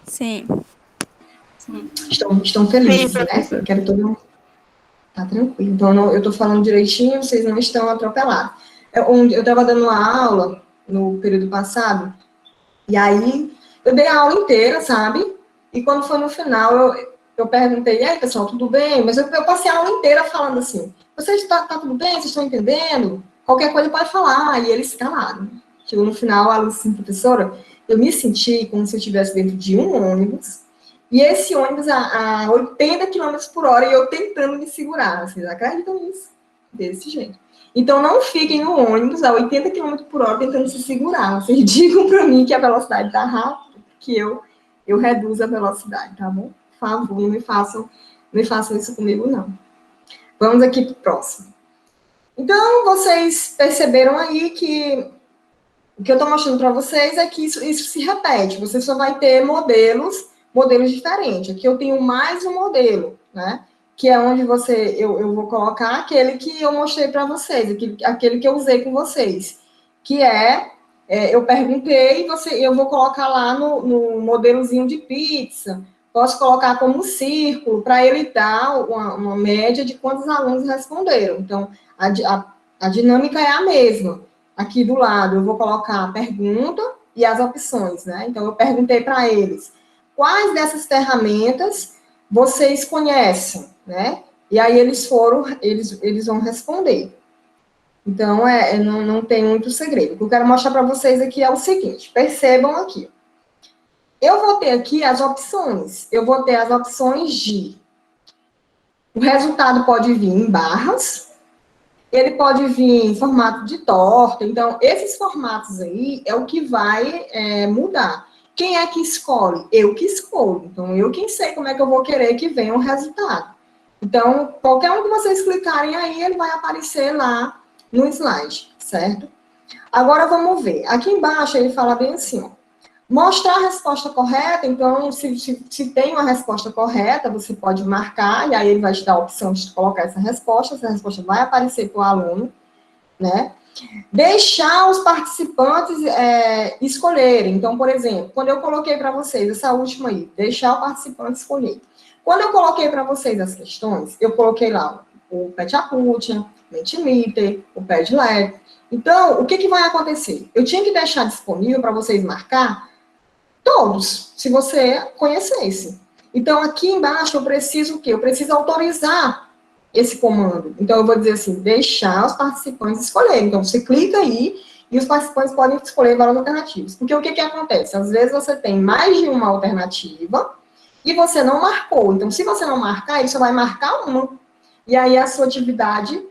Sim. Estão felizes, né? Quero todo mundo. Tá tranquilo. Então, eu estou falando direitinho, vocês não estão atropelados. Eu estava dando uma aula no período passado, e aí eu dei a aula inteira, sabe? E quando foi no final, eu perguntei, e aí, pessoal, tudo bem? Mas eu passei a aula inteira falando assim, vocês tá tudo bem? Vocês estão entendendo? Qualquer coisa pode falar. E eles calaram. Chegou no final, a aula assim, professora, eu me senti como se eu estivesse dentro de um ônibus, e esse ônibus a 80 km por hora, e eu tentando me segurar. Vocês acreditam nisso? Desse jeito. Então, não fiquem no ônibus a 80 km por hora tentando se segurar. Vocês digam para mim que a velocidade está rápida, que eu eu reduzo a velocidade, tá bom? Por favor, não me façam isso comigo, não. Vamos aqui para o próximo. Então, vocês perceberam aí que o que eu estou mostrando para vocês é que isso se repete. Você só vai ter modelos diferentes. Aqui eu tenho mais um modelo, né? Que é onde eu vou colocar aquele que eu mostrei para vocês, aquele que eu usei com vocês, que eu perguntei, eu vou colocar lá no modelozinho de pizza, posso colocar como um círculo, para ele dar uma média de quantos alunos responderam. Então, a dinâmica é a mesma. Aqui do lado, eu vou colocar a pergunta e as opções, né? Então, eu perguntei para eles, quais dessas ferramentas vocês conhecem, né? E aí, eles vão responder. Então, não tem muito segredo. O que eu quero mostrar para vocês aqui é o seguinte, percebam aqui. Eu vou ter aqui as opções. Eu vou ter as opções de... O resultado pode vir em barras, ele pode vir em formato de torta. Então, esses formatos aí é o que vai mudar. Quem é que escolhe? Eu que escolho. Então, eu quem sei como é que eu vou querer que venha o resultado. Então, qualquer um que vocês clicarem aí, ele vai aparecer lá no slide, certo? Agora, vamos ver. Aqui embaixo, ele fala bem assim, ó. Mostrar a resposta correta, então, se tem uma resposta correta, você pode marcar, e aí ele vai te dar a opção de colocar essa resposta vai aparecer para o aluno, né? Deixar os participantes escolherem. Então, por exemplo, quando eu coloquei para vocês, essa última aí, deixar o participante escolher. Quando eu coloquei para vocês as questões, eu coloquei lá o Petaput, o Mentimeter, o Padlet. Então, o que vai acontecer? Eu tinha que deixar disponível para vocês marcar todos, se você conhecesse. Então, aqui embaixo, eu preciso o quê? Eu preciso autorizar esse comando. Então, eu vou dizer assim, deixar os participantes escolherem. Então, você clica aí e os participantes podem escolher várias alternativas. Porque o que acontece? Às vezes, você tem mais de uma alternativa e você não marcou. Então, se você não marcar, ele só vai marcar uma. E aí, a sua atividade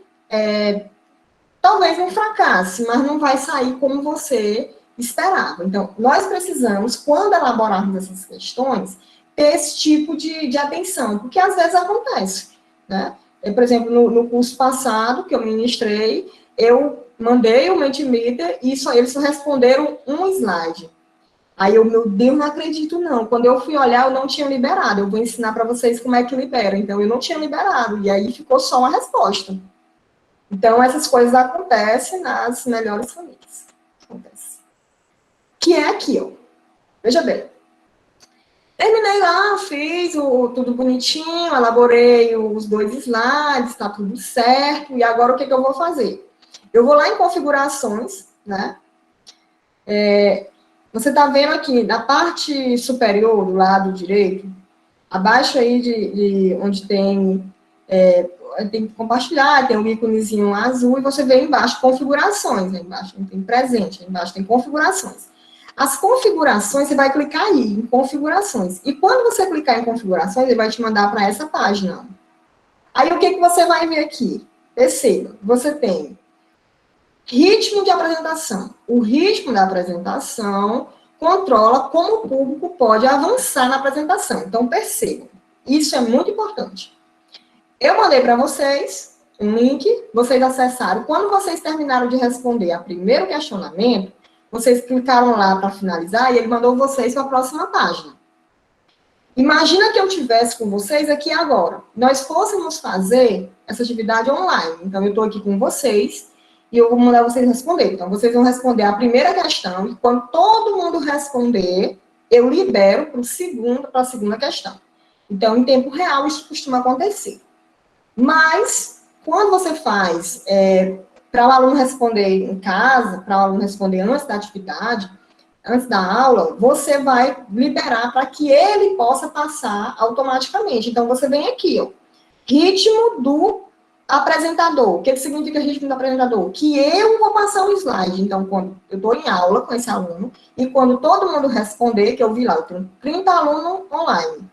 talvez não fracasse, mas não vai sair como você esperava. Então, nós precisamos, quando elaborarmos essas questões, ter esse tipo de atenção, porque às vezes acontece, né? Por exemplo, no curso passado, que eu ministrei, eu mandei o Mentimeter e eles só responderam um slide. Aí eu, meu Deus, não acredito não. Quando eu fui olhar, eu não tinha liberado. Eu vou ensinar para vocês como é que libera. Então, eu não tinha liberado. E aí ficou só uma resposta. Então, essas coisas acontecem nas melhores famílias. Acontece. Que é aqui, ó. Veja bem. Terminei lá, fiz tudo bonitinho, elaborei os 2 slides, tá tudo certo. E agora, o que eu vou fazer? Eu vou lá em configurações, né? Você tá vendo aqui, na parte superior, do lado direito, abaixo aí de onde tem que compartilhar, tem um íconezinho azul, e você vê embaixo configurações, aí embaixo tem presente, aí embaixo tem configurações. As configurações, você vai clicar aí, em configurações. E quando você clicar em configurações, ele vai te mandar para essa página. Aí, o que você vai ver aqui? Perceba, você tem ritmo de apresentação. O ritmo da apresentação controla como o público pode avançar na apresentação. Então, percebam, isso é muito importante. Eu mandei para vocês um link, vocês acessaram. Quando vocês terminaram de responder o primeiro questionamento, vocês clicaram lá para finalizar e ele mandou vocês para a próxima página. Imagina que eu estivesse com vocês aqui agora. Nós fôssemos fazer essa atividade online. Então, eu estou aqui com vocês e eu vou mandar vocês responder. Então, vocês vão responder a primeira questão e quando todo mundo responder, eu libero para a segunda questão. Então, em tempo real, isso costuma acontecer. Mas, quando você faz para o aluno responder em casa, para o aluno responder antes da atividade, antes da aula, você vai liberar para que ele possa passar automaticamente. Então, você vem aqui, ó, ritmo do apresentador. O que significa ritmo do apresentador? Que eu vou passar o slide. Então, quando eu estou em aula com esse aluno, e quando todo mundo responder, que eu vi lá, eu tenho 30 alunos online.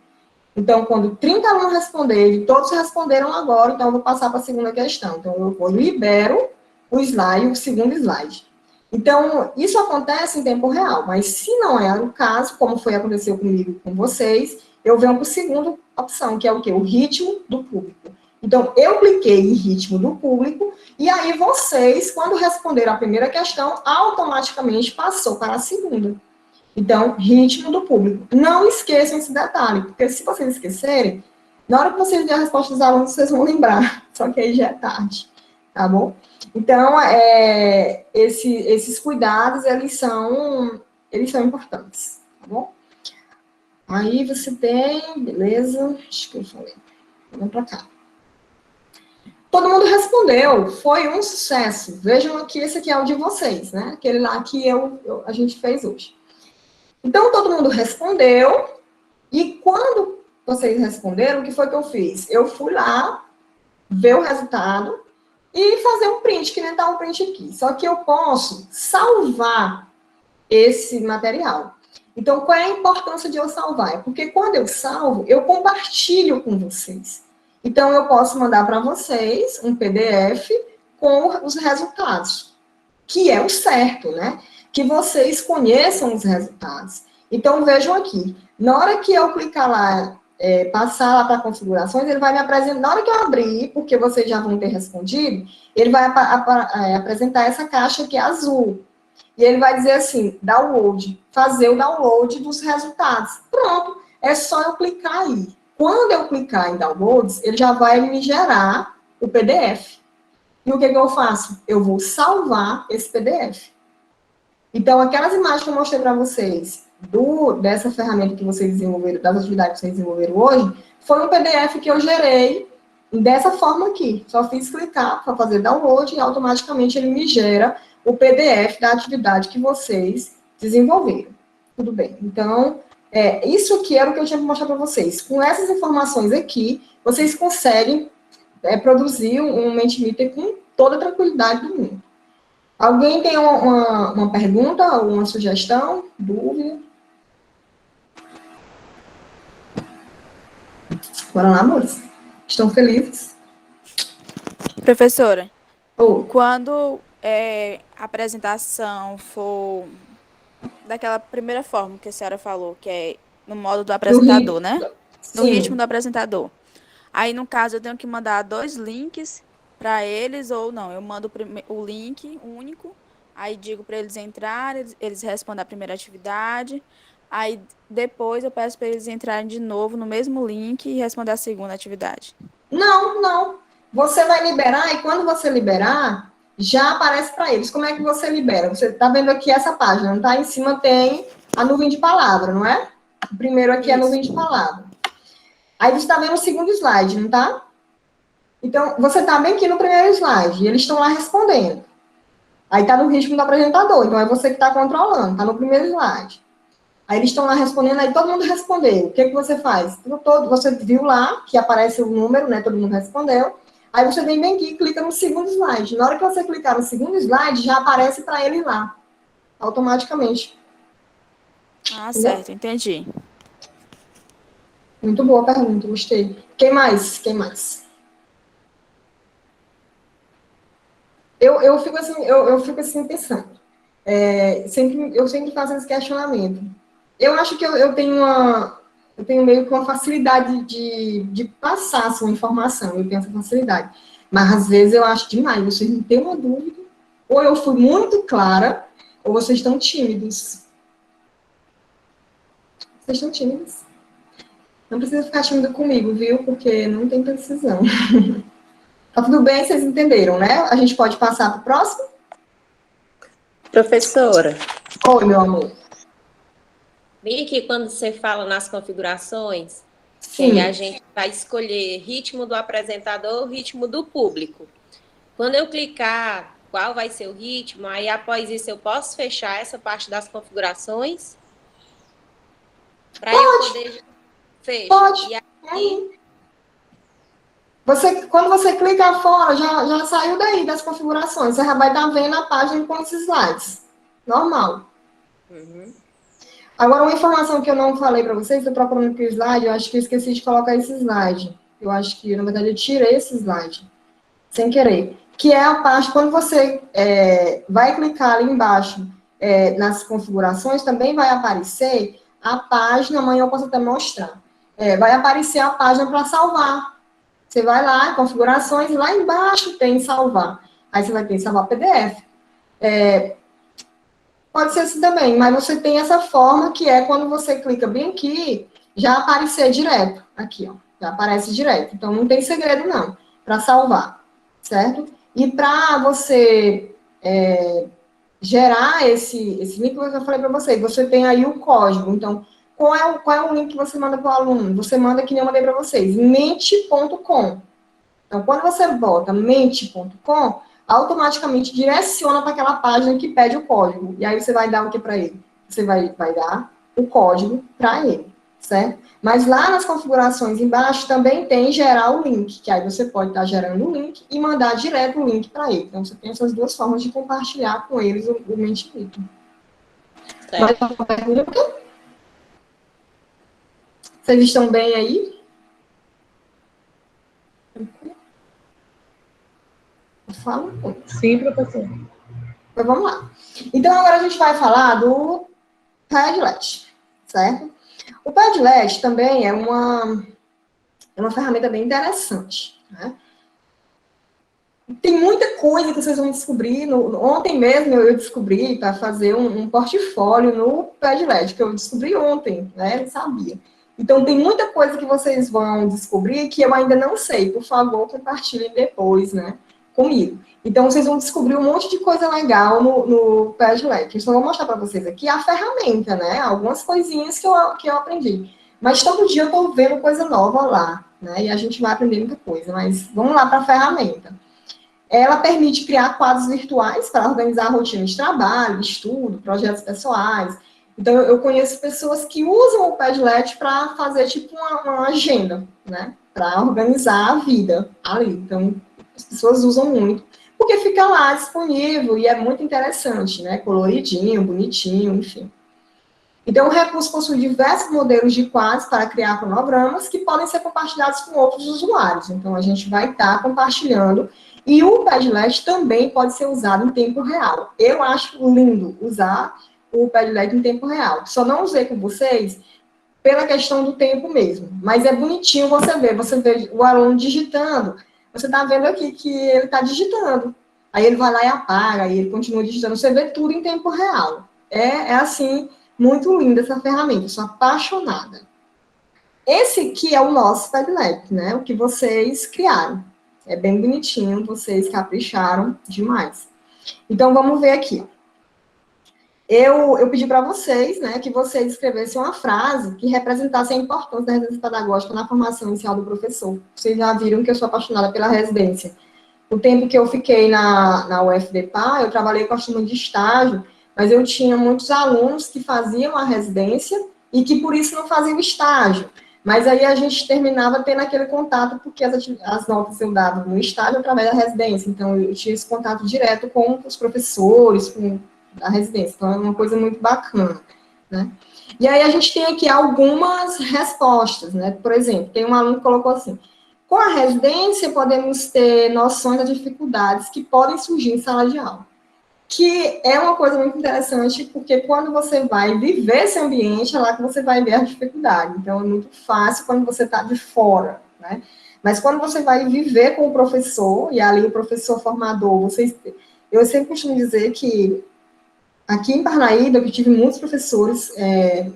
Então, quando 30 alunos responderem, todos responderam agora, então eu vou passar para a segunda questão. Então, eu libero o slide, o segundo slide. Então, isso acontece em tempo real, mas se não é o caso, como aconteceu comigo e com vocês, eu venho para a segunda opção, que é o quê? O ritmo do público. Então, eu cliquei em ritmo do público, e aí vocês, quando responderam a primeira questão, automaticamente passou para a segunda. Então, ritmo do público. Não esqueçam esse detalhe, porque se vocês esquecerem, na hora que vocês verem a resposta dos alunos, vocês vão lembrar, só que aí já é tarde, tá bom? Então, esses cuidados, eles são importantes, tá bom? Aí você tem, beleza, acho que eu falei, vamos para cá. Todo mundo respondeu, foi um sucesso. Vejam aqui, esse aqui é o de vocês, né? Aquele lá que a gente fez hoje. Então, todo mundo respondeu, e quando vocês responderam, o que foi que eu fiz? Eu fui lá, ver o resultado, e fazer um print, que nem está um print aqui. Só que eu posso salvar esse material. Então, qual é a importância de eu salvar? Porque quando eu salvo, eu compartilho com vocês. Então, eu posso mandar para vocês um PDF com os resultados, que é o certo, né? Que vocês conheçam os resultados. Então, vejam aqui. Na hora que eu clicar lá, passar lá para configurações, ele vai me apresentar, na hora que eu abrir, porque vocês já vão ter respondido, ele vai apresentar essa caixa aqui azul. E ele vai dizer assim, download, fazer o download dos resultados. Pronto, é só eu clicar aí. Quando eu clicar em downloads, ele já vai me gerar o PDF. E o que eu faço? Eu vou salvar esse PDF. Então, aquelas imagens que eu mostrei para vocês, dessa ferramenta que vocês desenvolveram, das atividades que vocês desenvolveram hoje, foi um PDF que eu gerei dessa forma aqui. Só fiz clicar para fazer download e automaticamente ele me gera o PDF da atividade que vocês desenvolveram. Tudo bem. Então, isso aqui era o que eu tinha que mostrar para vocês. Com essas informações aqui, vocês conseguem produzir um Mentimeter com toda a tranquilidade do mundo. Alguém tem uma pergunta, alguma sugestão, dúvida? Bora lá, amores. Estão felizes? Professora, quando a apresentação for daquela primeira forma que a senhora falou, que é no modo do apresentador, né? No ritmo do apresentador. Aí, no caso, eu tenho que mandar 2 links para eles, ou não, eu mando o link único, aí digo para eles entrarem, eles respondem a primeira atividade, aí depois eu peço para eles entrarem de novo no mesmo link e responder a segunda atividade. Não. Você vai liberar, e quando você liberar, já aparece para eles. Como é que você libera? Você está vendo aqui essa página, não tá? Em cima tem a nuvem de palavra, não é? O primeiro aqui é a nuvem de palavra. Aí você está vendo o segundo slide, não tá? Então, você está bem aqui no primeiro slide, e eles estão lá respondendo. Aí está no ritmo do apresentador, então é você que está controlando, está no primeiro slide. Aí eles estão lá respondendo, aí todo mundo respondeu. O que você faz? Você viu lá que aparece o número, né? Todo mundo respondeu. Aí você vem bem aqui e clica no segundo slide. Na hora que você clicar no segundo slide, já aparece para ele lá, automaticamente. Ah, certo, entendi. Muito boa pergunta, gostei. Quem mais? Eu fico assim pensando. Eu sempre faço esse questionamento. Eu acho que eu tenho meio que uma facilidade de passar a sua informação. Eu tenho essa facilidade. Mas às vezes eu acho demais. Vocês não têm uma dúvida. Ou eu fui muito clara, ou vocês estão tímidos. Vocês estão tímidos. Não precisa ficar tímido comigo, viu? Porque não tem precisão. Tá tudo bem, vocês entenderam, né? A gente pode passar para o próximo? Professora. Oi, meu amor. Vem aqui quando você fala nas configurações, Sim. que a gente vai escolher ritmo do apresentador, ritmo do público. Quando eu clicar qual vai ser o ritmo, aí após isso eu posso fechar essa parte das configurações? Para eu poder fechar. Pode. E aí, Quando você clica fora, já saiu daí das configurações. Você já vai estar vendo a página com esses slides. Normal. Uhum. Agora, uma informação que eu não falei para vocês, estou procurando aqui o slide, eu acho que eu esqueci de colocar esse slide. Eu acho que, na verdade, eu tirei esse slide. Sem querer. que é a parte, quando você vai clicar ali embaixo, nas configurações, também vai aparecer a página, amanhã eu posso até mostrar, vai aparecer a página para salvar. Você vai lá, configurações, e lá embaixo tem salvar. Aí você vai ter salvar PDF. Pode ser assim também, mas você tem essa forma que é quando você clica bem aqui, já aparecer direto. Aqui, ó. Já aparece direto. Então, não tem segredo, não, para salvar. Certo? E para você gerar esse link que eu falei para vocês, você tem aí o código. Então, qual é o link que você manda para o aluno? Você manda, que nem eu mandei para vocês, mente.com. Então, quando você bota mente.com, automaticamente direciona para aquela página que pede o código. E aí você vai dar o que para ele? Você vai dar o código para ele, certo? Mas lá nas configurações embaixo também tem gerar o link, que aí você pode estar gerando o link e mandar direto o link para ele. Então, você tem essas duas formas de compartilhar com eles o Mente Líquido. Mais uma pergunta? Vocês estão bem aí? Fala. Sim, professor. Então, vamos lá. Então, agora a gente vai falar do Padlet, certo? O Padlet também é uma ferramenta bem interessante, né? Tem muita coisa que vocês vão descobrir. Ontem mesmo eu descobri para fazer um portfólio no Padlet, que eu descobri ontem, né? Eu sabia. Então, tem muita coisa que vocês vão descobrir que eu ainda não sei. Por favor, compartilhem depois, né? Comigo. Então, vocês vão descobrir um monte de coisa legal no Padlet. Eu só vou mostrar para vocês aqui a ferramenta, né? Algumas coisinhas que eu aprendi. Mas todo dia eu estou vendo coisa nova lá, né? E a gente vai aprender muita coisa. Mas vamos lá para a ferramenta. Ela permite criar quadros virtuais para organizar a rotina de trabalho, de estudo, projetos pessoais. Então, eu conheço pessoas que usam o Padlet para fazer, tipo, uma agenda, né? Para organizar a vida ali. Então, as pessoas usam muito, porque fica lá disponível e é muito interessante, né? Coloridinho, bonitinho, enfim. Então, o recurso possui diversos modelos de quadros para criar cronogramas que podem ser compartilhados com outros usuários. Então, a gente vai estar compartilhando. E o Padlet também pode ser usado em tempo real. Eu acho lindo usar o Padlet em tempo real. Só não usei com vocês pela questão do tempo mesmo. Mas é bonitinho você vê o aluno digitando. Você está vendo aqui que ele está digitando. Aí ele vai lá e apaga, aí ele continua digitando. Você vê tudo em tempo real. É assim, muito linda essa ferramenta. Eu sou apaixonada. Esse aqui é o nosso Padlet, né? O que vocês criaram. É bem bonitinho, vocês capricharam demais. Então, vamos ver aqui. Eu pedi para vocês, né, que vocês escrevessem uma frase que representasse a importância da residência pedagógica na formação inicial do professor. Vocês já viram que eu sou apaixonada pela residência. O tempo que eu fiquei na UFDPA, eu trabalhei com a turma de estágio, mas eu tinha muitos alunos que faziam a residência e que, por isso, não faziam estágio. Mas aí a gente terminava tendo aquele contato, porque as notas eu dava no estágio através da residência. Então, eu tinha esse contato direto com os professores, com a residência. Então, é uma coisa muito bacana, né? E aí, a gente tem aqui algumas respostas, né? Por exemplo, tem um aluno que colocou assim: com a residência, podemos ter noções das dificuldades que podem surgir em sala de aula. Que é uma coisa muito interessante, porque quando você vai viver esse ambiente, é lá que você vai ver a dificuldade. Então, é muito fácil quando você está de fora, né? Mas quando você vai viver com o professor, e ali o professor formador, eu sempre costumo dizer que aqui em Parnaíba, eu tive muitos professores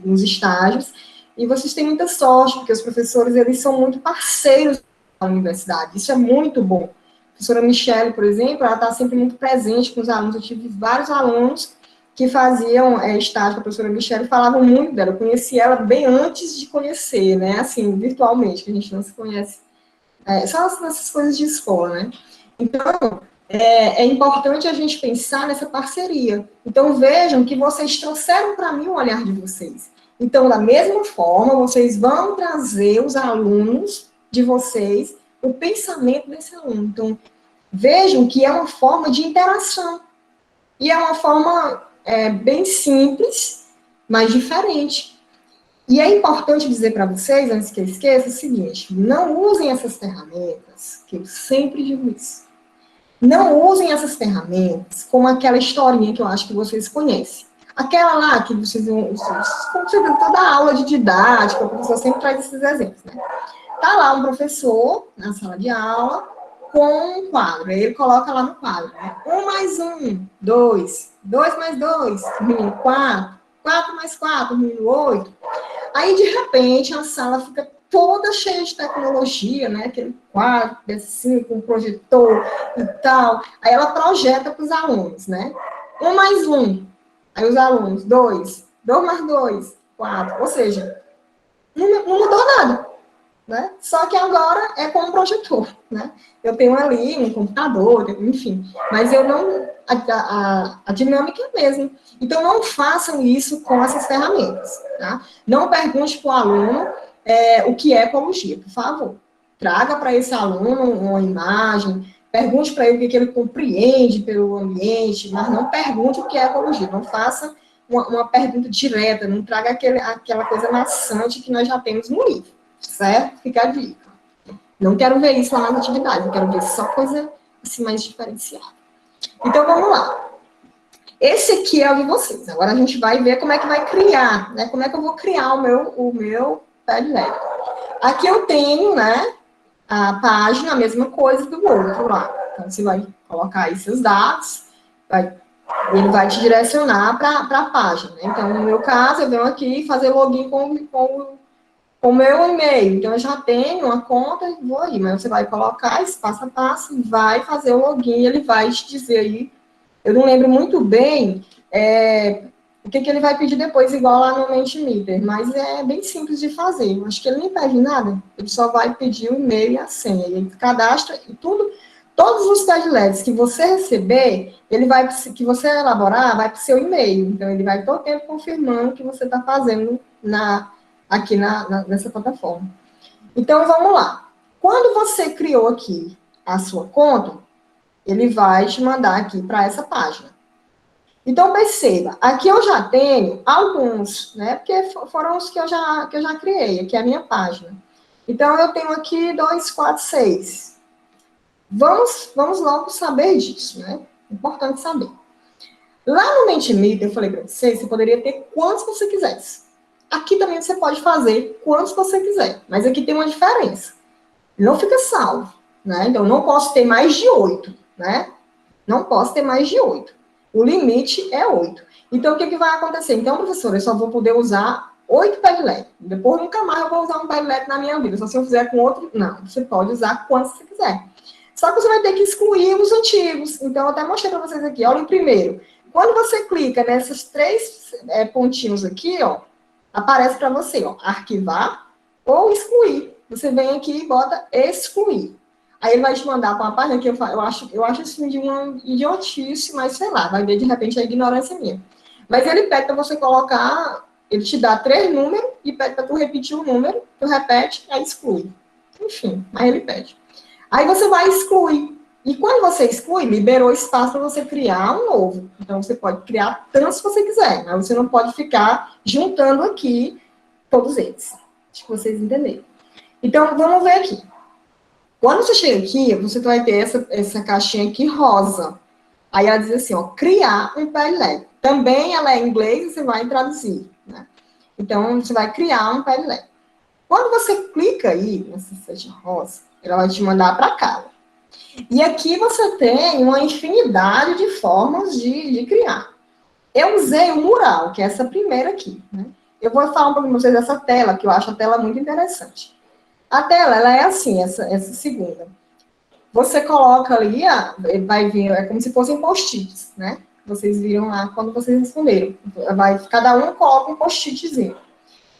nos estágios, e vocês têm muita sorte, porque os professores, eles são muito parceiros da universidade. Isso é muito bom. A professora Michele, por exemplo, ela está sempre muito presente com os alunos. Eu tive vários alunos que faziam estágio com a professora Michele e falavam muito dela. Eu conheci ela bem antes de conhecer, né? Assim, virtualmente, que a gente não se conhece. Só essas coisas de escola, né? Então, é importante a gente pensar nessa parceria. Então, vejam que vocês trouxeram para mim o olhar de vocês. Então, da mesma forma, vocês vão trazer os alunos de vocês o pensamento desse aluno. Então, vejam que é uma forma de interação. E é uma forma bem simples, mas diferente. E é importante dizer para vocês, antes que eu esqueça, o seguinte: não usem essas ferramentas, que eu sempre digo isso, Não usem essas ferramentas como aquela historinha que eu acho que vocês conhecem. Aquela lá que vocês vão, como você vê, toda aula de didática, o professor sempre traz esses exemplos, né? Tá lá um professor na sala de aula com um quadro, aí ele coloca lá no quadro, né? 1 mais 1, 2, 2 mais 2, menino 4, 4 mais 4, menino 8. Aí, de repente, a sala fica toda cheia de tecnologia, né? Aquele quadro, assim, com projetor e tal. Aí ela projeta para os alunos, né? 1 mais 1. Aí os alunos, 2. 2 mais 2, 4. Ou seja, não mudou nada, né? Só que agora é com um projetor, né? Eu tenho ali um computador, enfim. Mas eu não... A dinâmica é a mesma. Então, não façam isso com essas ferramentas, tá? Não pergunte para o aluno o que é ecologia, por favor. Traga para esse aluno uma imagem, pergunte para ele o que ele compreende pelo ambiente, mas não pergunte o que é ecologia. Não faça uma pergunta direta, não traga aquela coisa maçante que nós já temos no livro, certo? Fica a dica. Não quero ver isso lá nas atividades, eu quero ver só coisa assim mais diferenciada. Então, vamos lá. Esse aqui é o de vocês. Agora a gente vai ver como é que vai criar, né? Como é que eu vou criar o meu Padlet. Aqui eu tenho, né, a página, a mesma coisa do outro lá. Então, você vai colocar aí seus dados, ele vai te direcionar para a página, né? Então, no meu caso, eu venho aqui fazer login com o meu e-mail. Então, eu já tenho uma conta e vou aí. Mas você vai colocar esse passo a passo, vai fazer o login, ele vai te dizer aí. Eu não lembro muito bem o que ele vai pedir depois, igual lá no Mentimeter, mas é bem simples de fazer. Eu acho que ele nem pede nada, ele só vai pedir o e-mail e a senha. Ele cadastra e tudo, todos os Padlets que você receber, que você elaborar, vai para o seu e-mail. Então, ele vai todo tempo confirmando que você está fazendo aqui nessa plataforma. Então, vamos lá. Quando você criou aqui a sua conta, ele vai te mandar aqui para essa página. Então, perceba, aqui eu já tenho alguns, né? Porque foram os que eu já criei, aqui é a minha página. Então, eu tenho aqui 2, 4, 6. Vamos logo saber disso, né? Importante saber. Lá no Mentimeter, eu falei para vocês, você poderia ter quantos você quisesse. Aqui também você pode fazer quantos você quiser, mas aqui tem uma diferença. Não fica salvo, né? Então, não posso ter mais de 8, né? Não posso ter mais de 8. O limite é 8. Então, o que vai acontecer? Então, professora, eu só vou poder usar 8 Padlet. Depois, nunca mais eu vou usar um Padlet na minha vida. Só se eu fizer com outro, não. Você pode usar quantos você quiser. Só que você vai ter que excluir os antigos. Então, eu até mostrei para vocês aqui. Olha o primeiro. Quando você clica nesses 3 pontinhos aqui, ó, aparece para você, ó, arquivar ou excluir. Você vem aqui e bota excluir. Aí ele vai te mandar para uma página que eu acho isso de uma idiotice, mas sei lá, vai ver de repente a ignorância minha. Mas ele pede para você colocar, ele te dá 3 números e pede para tu repetir o número, tu repete, aí exclui. Enfim, aí ele pede. Aí você vai excluir. E quando você exclui, liberou espaço para você criar um novo. Então você pode criar tantos se você quiser, mas você não pode ficar juntando aqui todos eles. Acho que vocês entenderam. Então, vamos ver aqui. Quando você chega aqui, você vai ter essa caixinha aqui rosa. Aí ela diz assim, ó, criar um Padlet. Também ela é em inglês, você vai traduzir, né? Então, você vai criar um Padlet. Quando você clica aí, nessa setinha rosa, ela vai te mandar para cá. E aqui você tem uma infinidade de formas de criar. Eu usei o mural, que é essa primeira aqui, né? Eu vou falar um pouquinho para vocês dessa tela, que eu acho a tela muito interessante. A tela, ela é assim, essa segunda. Você coloca ali, vai vir, é como se fossem post-its, né? Vocês viram lá quando vocês responderam. Cada um coloca um post-itzinho.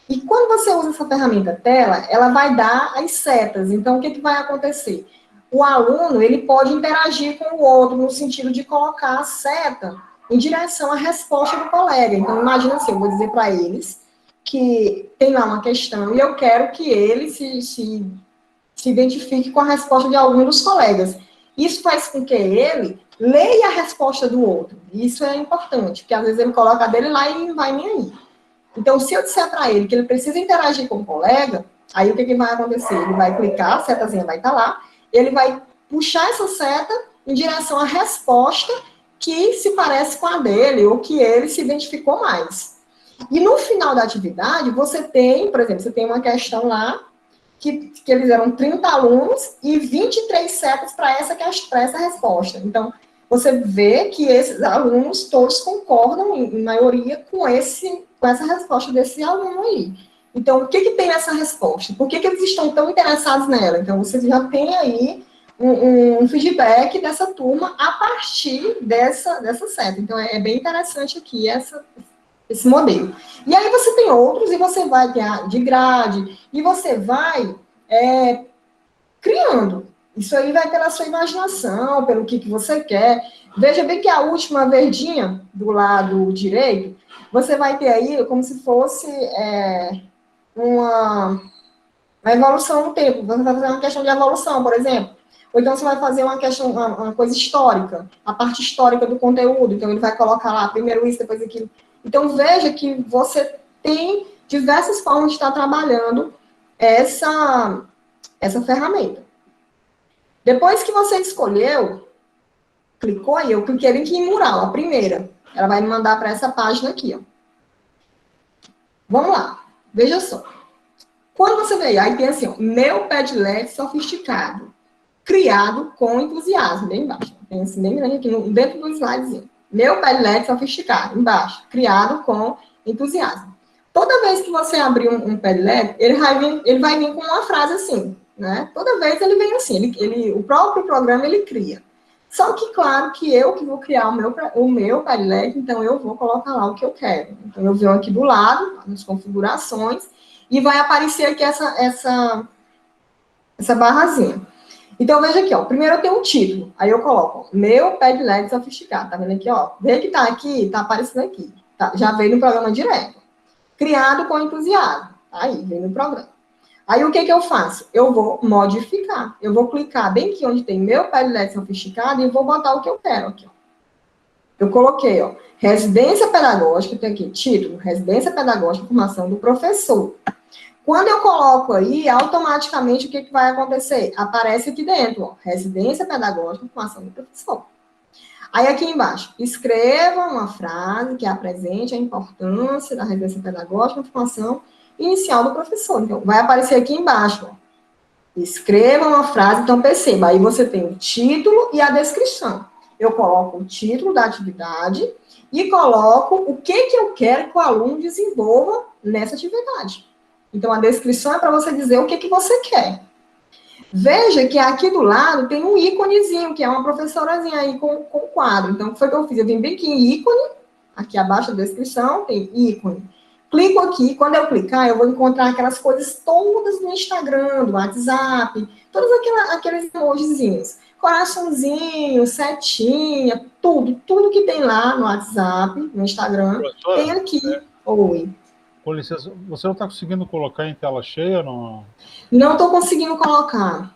E quando você usa essa ferramenta tela, ela vai dar as setas. Então, o que vai acontecer? O aluno, ele pode interagir com o outro no sentido de colocar a seta em direção à resposta do colega. Então, imagina assim, eu vou dizer para eles que tem lá uma questão e eu quero que ele se identifique com a resposta de algum dos colegas. Isso faz com que ele leia a resposta do outro. Isso é importante, porque às vezes ele coloca a dele lá e não vai nem aí. Então, se eu disser para ele que ele precisa interagir com o colega, aí o que vai acontecer? Ele vai clicar, a setazinha vai estar lá, ele vai puxar essa seta em direção à resposta que se parece com a dele, ou que ele se identificou mais. E no final da atividade, você tem, por exemplo, você tem uma questão lá, que eles eram 30 alunos e 23 setas para essa resposta. Então, você vê que esses alunos todos concordam, em maioria, com essa resposta desse aluno aí. Então, o que tem nessa resposta? Por que eles estão tão interessados nela? Então, você já tem aí um feedback dessa turma a partir dessa seta. Então, é bem interessante aqui esse modelo. E aí você tem outros, e você vai ter de grade, e você vai criando. Isso aí vai pela sua imaginação, pelo que você quer. Veja bem que a última verdinha do lado direito, você vai ter aí como se fosse uma evolução no tempo. Você vai fazer uma questão de evolução, por exemplo. Ou então você vai fazer uma questão, uma coisa histórica, a parte histórica do conteúdo. Então ele vai colocar lá primeiro isso, depois aquilo. Então veja que você tem diversas formas de estar trabalhando essa ferramenta. Depois que você escolheu, clicou aí, eu cliquei aqui em mural, a primeira. Ela vai me mandar para essa página aqui, ó. Vamos lá, veja só. Quando você veio, aí tem assim, ó, meu Padlet sofisticado, criado com entusiasmo, bem embaixo. Tem assim, bem grande aqui, dentro do slidezinho. Meu Padlet sofisticado, embaixo, criado com entusiasmo. Toda vez que você abrir um Padlet, ele vai vir com uma frase assim, né? Toda vez ele vem assim, o próprio programa ele cria. Só que, claro, que eu que vou criar o meu Padlet, então eu vou colocar lá o que eu quero. Então, eu venho aqui do lado, nas configurações, e vai aparecer aqui essa barrazinha. Então, veja aqui, ó. Primeiro eu tenho um título. Aí eu coloco, ó, meu Padlet sofisticado. Tá vendo aqui, ó? Vê que tá aqui, tá aparecendo aqui. Tá? Já veio no programa direto. Criado com entusiasmo. Tá aí, veio no programa. Aí o que eu faço? Eu vou modificar. Eu vou clicar bem aqui onde tem meu Padlet sofisticado e vou botar o que eu quero aqui, ó. Eu coloquei, ó, residência pedagógica, tem aqui, título, residência pedagógica, formação do professor. Quando eu coloco aí, automaticamente, o que vai acontecer? Aparece aqui dentro, ó, residência pedagógica, formação do professor. Aí, aqui embaixo, escreva uma frase que apresente a importância da residência pedagógica, formação inicial do professor. Então, vai aparecer aqui embaixo, ó. Escreva uma frase, então perceba, aí você tem o título e a descrição. Eu coloco o título da atividade e coloco o que eu quero que o aluno desenvolva nessa atividade. Então, a descrição é para você dizer o que você quer. Veja que aqui do lado tem um íconezinho, que é uma professorazinha aí com o quadro. Então, o que foi que eu fiz? Eu vim bem aqui em ícone, aqui abaixo da descrição tem ícone. Clico aqui, quando eu clicar, eu vou encontrar aquelas coisas todas do Instagram, do WhatsApp, todos aqueles emojizinhos. Coraçãozinho, setinha, tudo que tem lá no WhatsApp, no Instagram, professora, tem aqui. Oi. Com licença, você não está conseguindo colocar em tela cheia ou não? Não estou conseguindo colocar.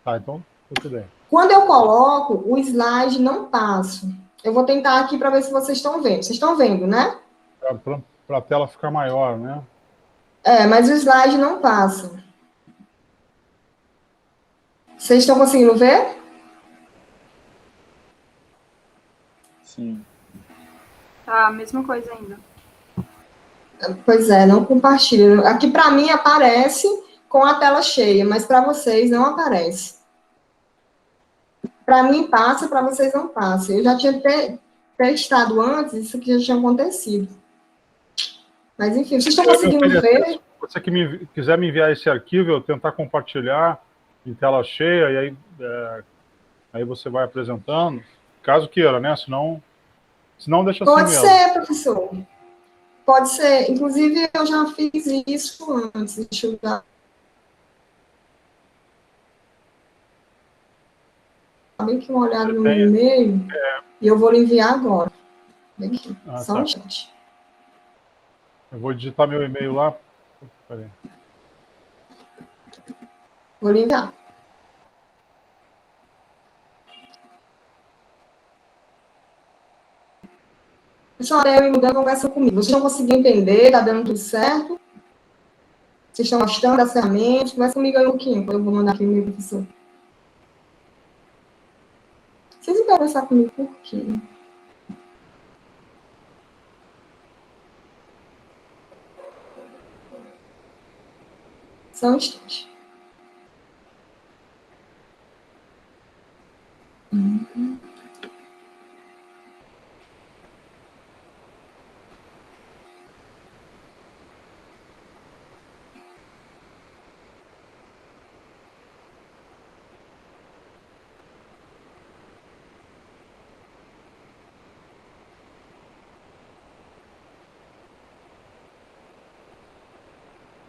Tá, então, tudo bem. Quando eu coloco, o slide não passa. Eu vou tentar aqui para ver se vocês estão vendo. Vocês estão vendo, né? Para a tela ficar maior, né? Mas o slide não passa. Vocês estão conseguindo ver? Sim. Tá, a mesma coisa ainda. Pois é, não compartilha. Aqui para mim aparece com a tela cheia, mas para vocês não aparece. Para mim passa, para vocês não passa. Eu já tinha testado antes, isso aqui já tinha acontecido. Mas enfim, vocês estão conseguindo ver? Se você quiser me enviar esse arquivo, eu tentar compartilhar em tela cheia, e aí você vai apresentando, caso queira, né? Senão deixa assim mesmo. Pode ser, professor. Pode ser. Inclusive, eu já fiz isso antes. Deixa eu dar bem que uma olhada no meu e-mail, e eu vou lhe enviar agora. Aqui, só um instante. Eu vou digitar meu e-mail lá. Peraí. Vou lhe enviar. Pessoal, eu mudando a conversa comigo. Vocês estão conseguindo entender? Está dando tudo certo? Vocês estão gostando das ferramentas? Conversa comigo aí um pouquinho, eu vou mandar aqui o meu professor. quer conversar comigo por quê? Só um instante.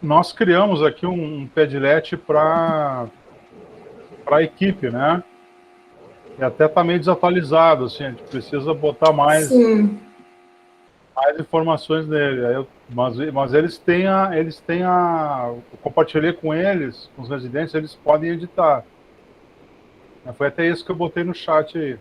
Nós criamos aqui um Padlet para a equipe, né? E até está meio desatualizado, assim, a gente precisa botar mais informações nele. Mas eles têm eu compartilhei com eles, com os residentes, eles podem editar. Foi até isso que eu botei no chat aí.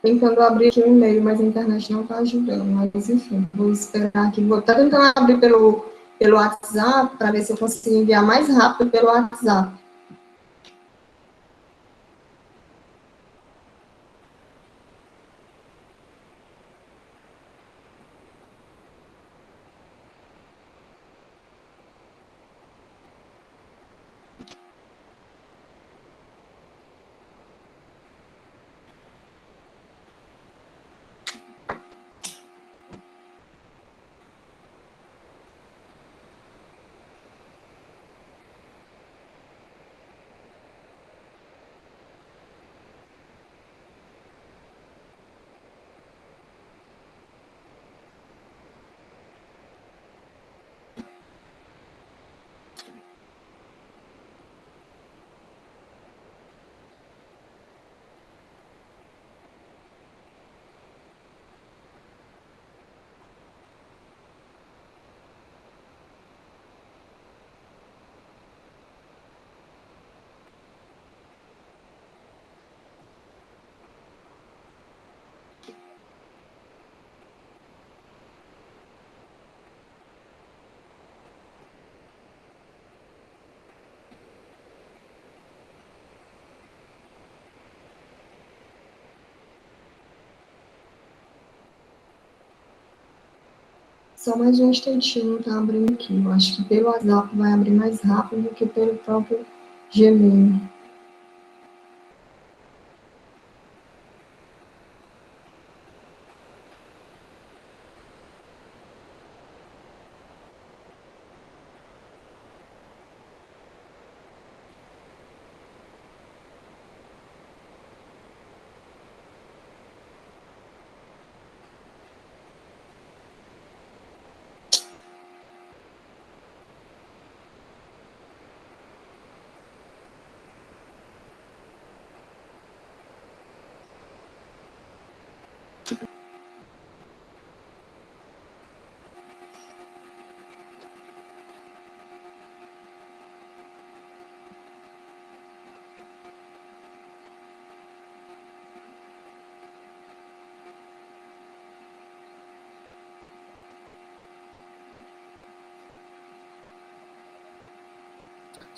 Tentando abrir aqui o e-mail, mas a internet não está ajudando. Mas, enfim, vou esperar aqui. Vou estar tentando abrir pelo WhatsApp, para ver se eu consigo enviar mais rápido pelo WhatsApp. Só mais um instantinho, tá abrindo aqui. Eu acho que pelo WhatsApp vai abrir mais rápido do que pelo próprio Gmail.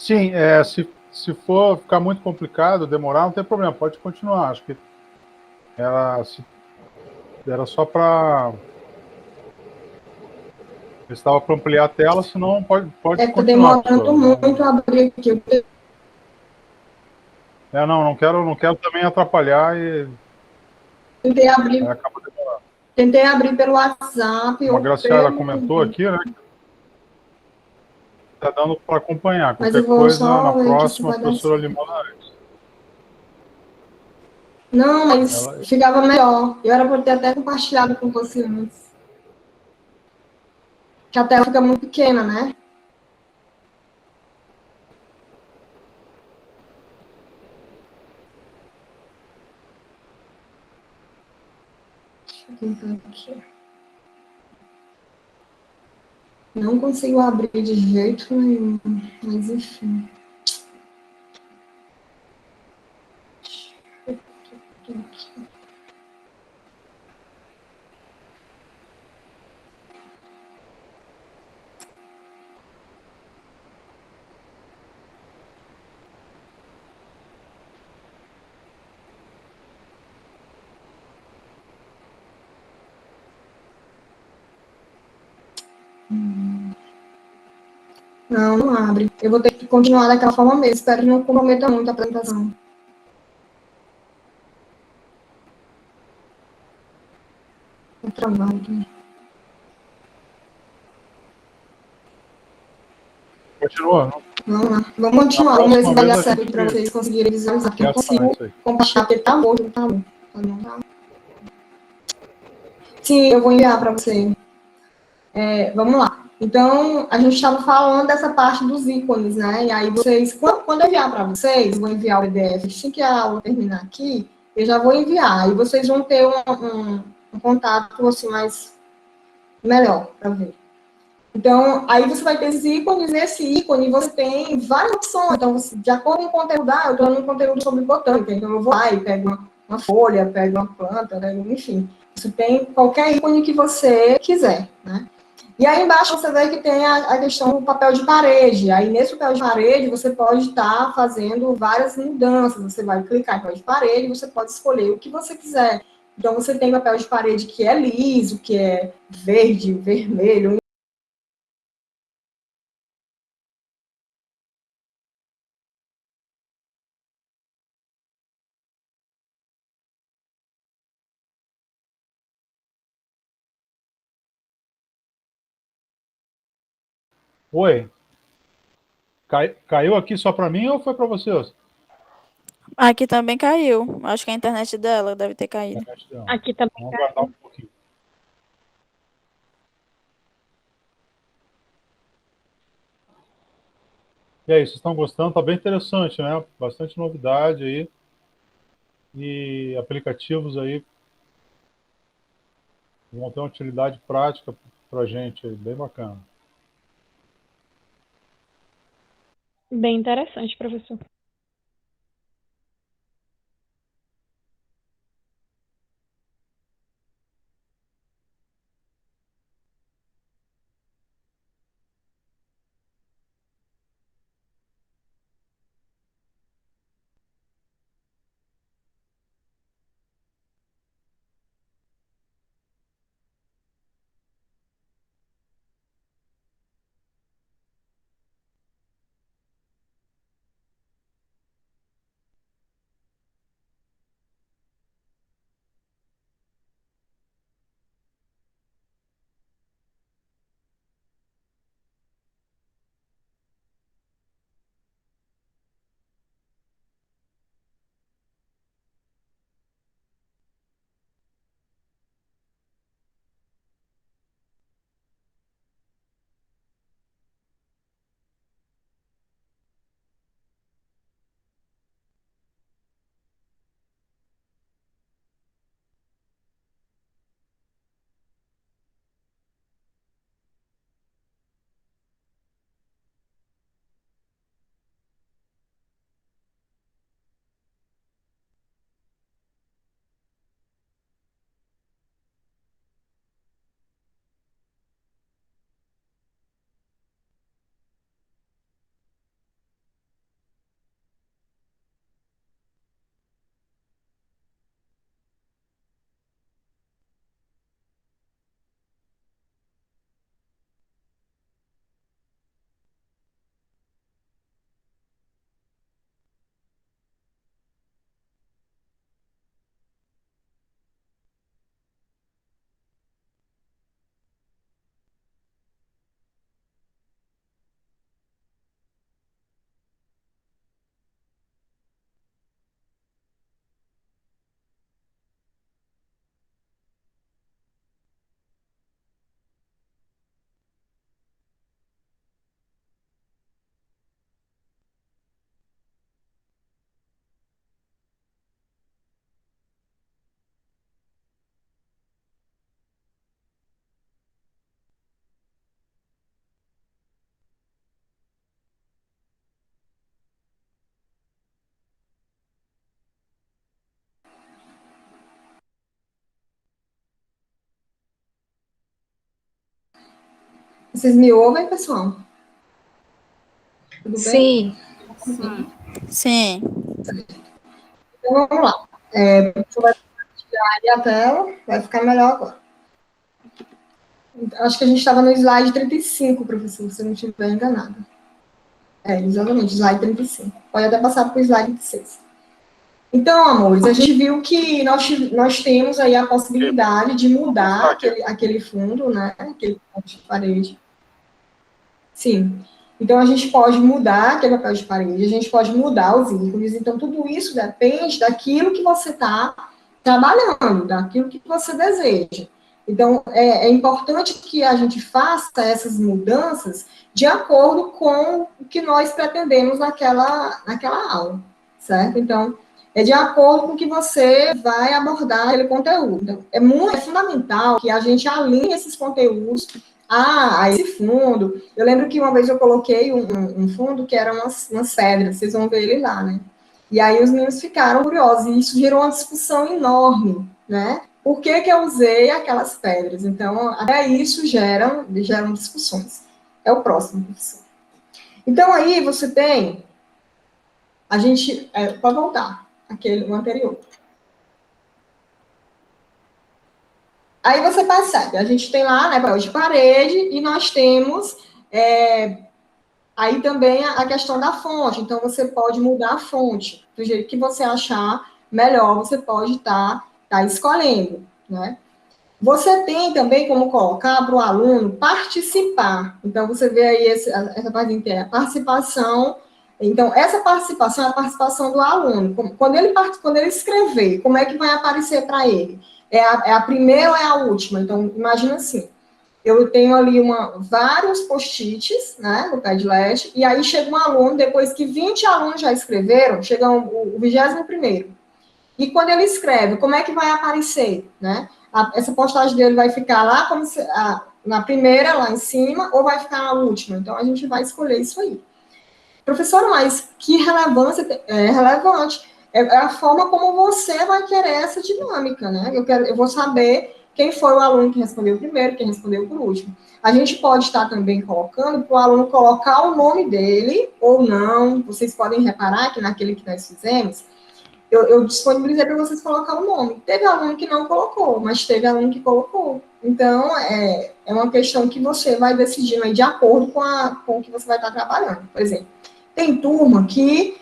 Sim, se for ficar muito complicado, demorar, não tem problema, pode continuar. Acho que era só para... Estava para ampliar a tela, senão pode continuar. Tá demorando muito a abrir aqui. Não quero também atrapalhar e... Tentei abrir, acaba demorando. tentei abrir pelo WhatsApp. Como a Graciela comentou aqui, né? Está dando para acompanhar. Qualquer coisa, na próxima, a professora Limona antes. Não, mas ficava melhor. Eu era para ter até compartilhado com você antes. Que a tela fica muito pequena, né? Deixa eu tentar aqui. Não consigo abrir de jeito nenhum, mas enfim. Não, não abre. Eu vou ter que continuar daquela forma mesmo. Espero que não comprometa muito a apresentação. Vou travar aqui. Continua, não? Vamos lá. Vamos continuar. Vamos ver se vai dar certo para vocês conseguirem visualizar. Porque eu consigo compartilhar, porque tá bom. Tá bom. Tá bom, tá? Sim, eu vou enviar para você. Vamos lá. Então, a gente estava falando dessa parte dos ícones, né? E aí vocês, quando eu enviar para vocês, eu vou enviar o PDF, assim que a aula terminar aqui, eu já vou enviar. E vocês vão ter um contato assim mais melhor para ver. Então, aí você vai ter esses ícones, nesse ícone você tem várias opções. Então, você, de acordo com o conteúdo, eu estou dando um conteúdo sobre botânica, então eu vou lá e pego uma folha, pego uma planta, enfim. Você tem qualquer ícone que você quiser, né? E aí embaixo você vê que tem a questão do papel de parede. Aí nesse papel de parede você pode estar fazendo várias mudanças. Você vai clicar em papel de parede e você pode escolher o que você quiser. Então você tem papel de parede que é liso, que é verde, vermelho. Oi. Caiu aqui só para mim ou foi para vocês? Aqui também caiu. Acho que a internet dela deve ter caído. Aqui também. Vamos aguardar um pouquinho. E aí, vocês estão gostando? Tá bem interessante, né? Bastante novidade aí. E aplicativos aí vão ter uma utilidade prática para a gente aí, bem bacana. Bem interessante, professor. Vocês me ouvem, pessoal? Tudo bem? Sim. Sim. Então vamos lá. Você vai compartilhar aí a tela, vai ficar melhor agora. Acho que a gente estava no slide 35, professor, se eu não estiver enganado. Exatamente, slide 35. Pode até passar para o slide 26. Então, amores, a gente viu que nós temos aí a possibilidade de mudar aquele fundo, né? Aquele papel de parede. Sim. Então, a gente pode mudar aquele papel de parede, a gente pode mudar os ícones. Então, tudo isso depende daquilo que você está trabalhando, daquilo que você deseja. Então, é importante que a gente faça essas mudanças de acordo com o que nós pretendemos naquela aula, certo? Então, é de acordo com o que você vai abordar aquele conteúdo. Então, é fundamental que a gente alinhe esses conteúdos a esse fundo. Eu lembro que uma vez eu coloquei um fundo que eram umas pedras, vocês vão ver ele lá, né? E aí os meninos ficaram curiosos, e isso gerou uma discussão enorme, né? Por que eu usei aquelas pedras? Então, até isso geram discussões. É o próximo, professor. Então, aí você tem... A gente... pode voltar, o anterior. Aí você percebe, a gente tem lá, né, papel de parede, e nós temos aí também a questão da fonte. Então, você pode mudar a fonte, do jeito que você achar melhor, você pode estar escolhendo, né? Você tem também como colocar para o aluno participar. Então, você vê aí essa parte inteira, participação. Então, essa participação é a participação do aluno. Quando ele escrever, como é que vai aparecer para ele? É a primeira ou é a última? Então, imagina assim, eu tenho ali vários post-its, né, no Padlet, e aí chega um aluno, depois que 20 alunos já escreveram, chega o 21º. E quando ele escreve, como é que vai aparecer, né? Essa postagem dele vai ficar lá como na primeira, lá em cima, ou vai ficar na última? Então, a gente vai escolher isso aí. Professora, mas que relevância é relevante? É a forma como você vai querer essa dinâmica, né? Eu vou saber quem foi o aluno que respondeu primeiro, quem respondeu por último. A gente pode estar também colocando para o aluno colocar o nome dele, ou não. Vocês podem reparar que naquele que nós fizemos, eu disponibilizei para vocês colocar o nome. Teve aluno que não colocou, mas teve aluno que colocou. Então, é uma questão que você vai decidindo aí de acordo com o que você vai estar trabalhando. Por exemplo, tem turma que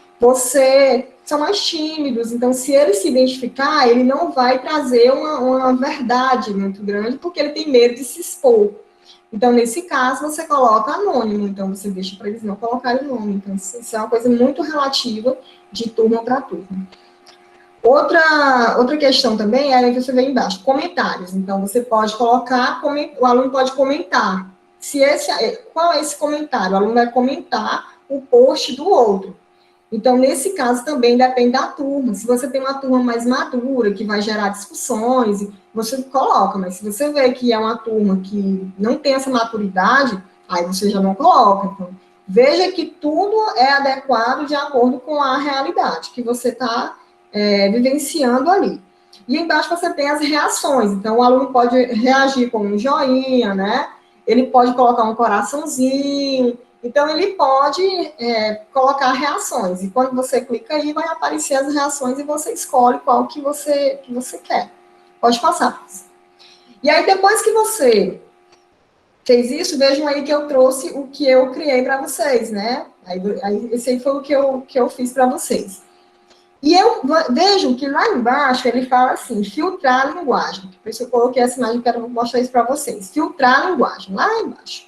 são mais tímidos, então, se ele se identificar, ele não vai trazer uma verdade muito grande, porque ele tem medo de se expor. Então, nesse caso, você coloca anônimo, então você deixa para eles não colocarem o nome. Então, isso é uma coisa muito relativa de turma para turma. Outra questão também é, aí você vê embaixo, comentários. Então, você pode colocar, o aluno pode comentar. Qual é esse comentário? O aluno vai comentar o post do outro. Então, nesse caso, também depende da turma. Se você tem uma turma mais madura, que vai gerar discussões, você coloca. Mas se você vê que é uma turma que não tem essa maturidade, aí você já não coloca. Então, veja que tudo é adequado de acordo com a realidade que você está vivenciando ali. E embaixo você tem as reações. Então, o aluno pode reagir com um joinha, né? Ele pode colocar um coraçãozinho. Então, ele pode colocar reações. E quando você clica aí, vai aparecer as reações e você escolhe qual que você quer. Pode passar. E aí, depois que você fez isso, vejam aí que eu trouxe o que eu criei para vocês, né? Aí, esse aí foi o que eu fiz para vocês. E vejam que lá embaixo ele fala assim, filtrar a linguagem. Por isso eu coloquei essa imagem, quero mostrar isso para vocês. Filtrar a linguagem, lá embaixo.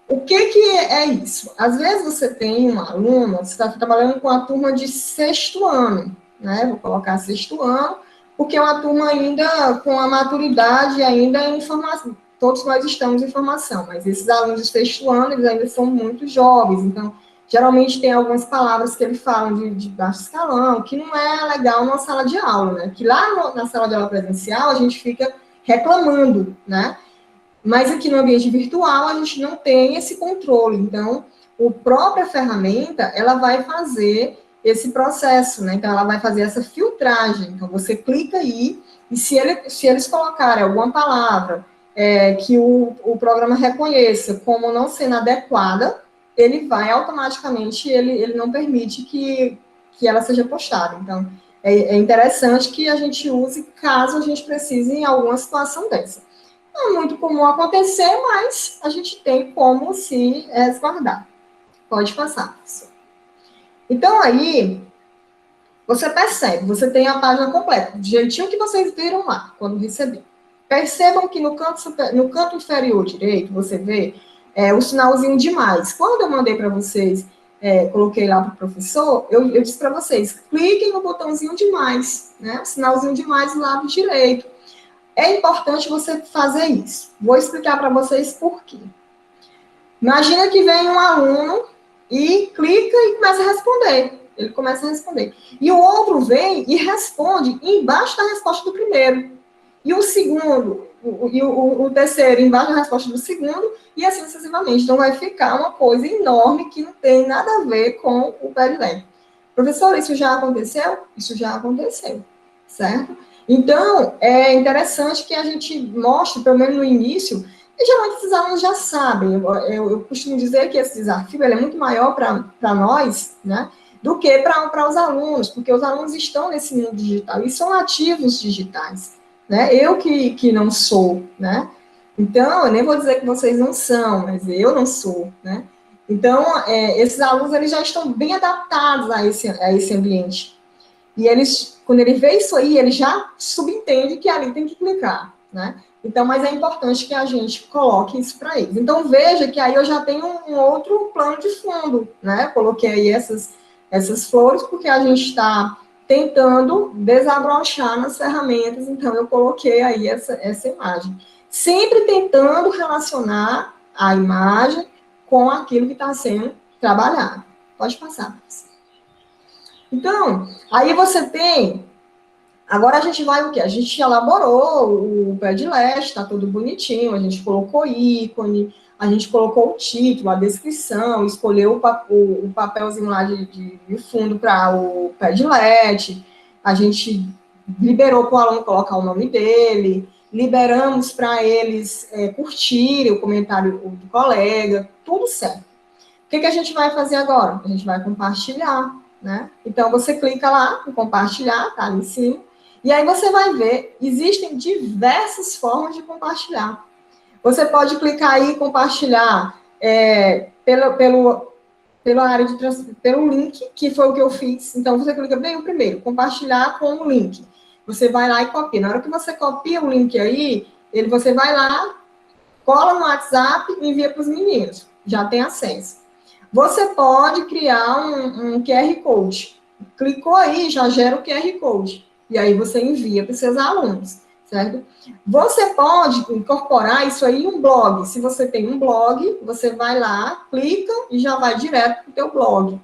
O que é isso? Às vezes você tem uma aluna, você está trabalhando com a turma de 6º ano, né? Vou colocar 6º ano, porque é uma turma ainda com a maturidade ainda em formação. Todos nós estamos em formação, mas esses alunos de 6º ano, eles ainda são muito jovens, então, geralmente tem algumas palavras que eles falam de baixo escalão, que não é legal numa sala de aula, né? Que lá na sala de aula presencial, a gente fica reclamando, né? Mas aqui no ambiente virtual, a gente não tem esse controle. Então, a própria ferramenta, ela vai fazer esse processo, né? Então, ela vai fazer essa filtragem. Então, você clica aí, e se eles colocarem alguma palavra que o programa reconheça como não sendo adequada, ele vai automaticamente, ele não permite que ela seja postada. Então, é interessante que a gente use caso a gente precise em alguma situação dessa. Não é muito comum acontecer, mas a gente tem como se resguardar. Pode passar, professor. Então, aí, você percebe, você tem a página completa, do jeitinho que vocês viram lá, quando receber. Percebam que no canto inferior direito, você vê o sinalzinho de mais. Quando eu mandei para vocês, coloquei lá para o professor, eu disse para vocês, cliquem no botãozinho de mais, né? O sinalzinho de mais do lado direito. É importante você fazer isso. Vou explicar para vocês por quê. Imagina que vem um aluno e clica e começa a responder. Ele começa a responder. E o outro vem e responde embaixo da resposta do primeiro. E o segundo, o terceiro embaixo da resposta do segundo, e assim sucessivamente. Então, vai ficar uma coisa enorme que não tem nada a ver com o Padlet. Professor, isso já aconteceu? Isso já aconteceu, certo? Então, é interessante que a gente mostre, pelo menos no início, e geralmente esses alunos já sabem. Eu costumo dizer que esse desafio ele é muito maior para nós, né, do que para os alunos, porque os alunos estão nesse mundo digital e são ativos digitais, né? Eu que não sou, né? Então, eu nem vou dizer que vocês não são, mas eu não sou, né? Então, esses alunos eles já estão bem adaptados a esse ambiente. E eles, quando ele vê isso aí, ele já subentende que ali tem que clicar, né? Então, mas é importante que a gente coloque isso para eles. Então, veja que aí eu já tenho um outro plano de fundo, né? Coloquei aí essas flores, porque a gente está tentando desabrochar nas ferramentas, então eu coloquei aí essa imagem. Sempre tentando relacionar a imagem com aquilo que está sendo trabalhado. Pode passar, professor. Então, aí você tem... Agora a gente vai o quê? A gente elaborou o Padlet, está tudo bonitinho, a gente colocou ícone, a gente colocou o título, a descrição, escolheu o papelzinho lá de fundo para o Padlet, a gente liberou para o aluno colocar o nome dele, liberamos para eles curtirem o comentário do colega, tudo certo. O que a gente vai fazer agora? A gente vai compartilhar, né? Então, você clica lá em compartilhar, tá ali em cima, e aí você vai ver, existem diversas formas de compartilhar. Você pode clicar aí e compartilhar pela área pelo link, que foi o que eu fiz. Então, você clica bem o primeiro, compartilhar com o link. Você vai lá e copia. Na hora que você copia o link aí, você vai lá, cola no WhatsApp e envia para os meninos. Já tem acesso. Você pode criar um QR Code. Clicou aí, já gera o QR Code. E aí você envia para os seus alunos, certo? Você pode incorporar isso aí em um blog. Se você tem um blog, você vai lá, clica e já vai direto para o teu blog.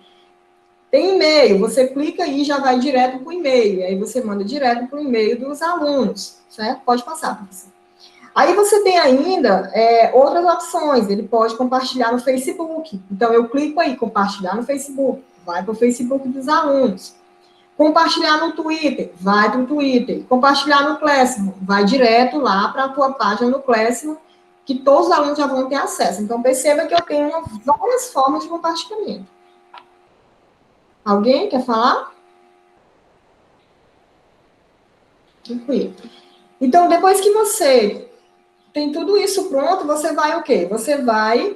Tem e-mail, você clica aí e já vai direto para o e-mail. Aí você manda direto para o e-mail dos alunos, certo? Pode passar, professor. Aí você tem ainda outras opções, ele pode compartilhar no Facebook. Então, eu clico aí, compartilhar no Facebook, vai para o Facebook dos alunos. Compartilhar no Twitter, vai para o Twitter. Compartilhar no Classroom, vai direto lá para a tua página no Classroom, que todos os alunos já vão ter acesso. Então, perceba que eu tenho várias formas de compartilhamento. Alguém quer falar? Tranquilo. Então, depois que você tem tudo isso pronto, você vai o quê? Você vai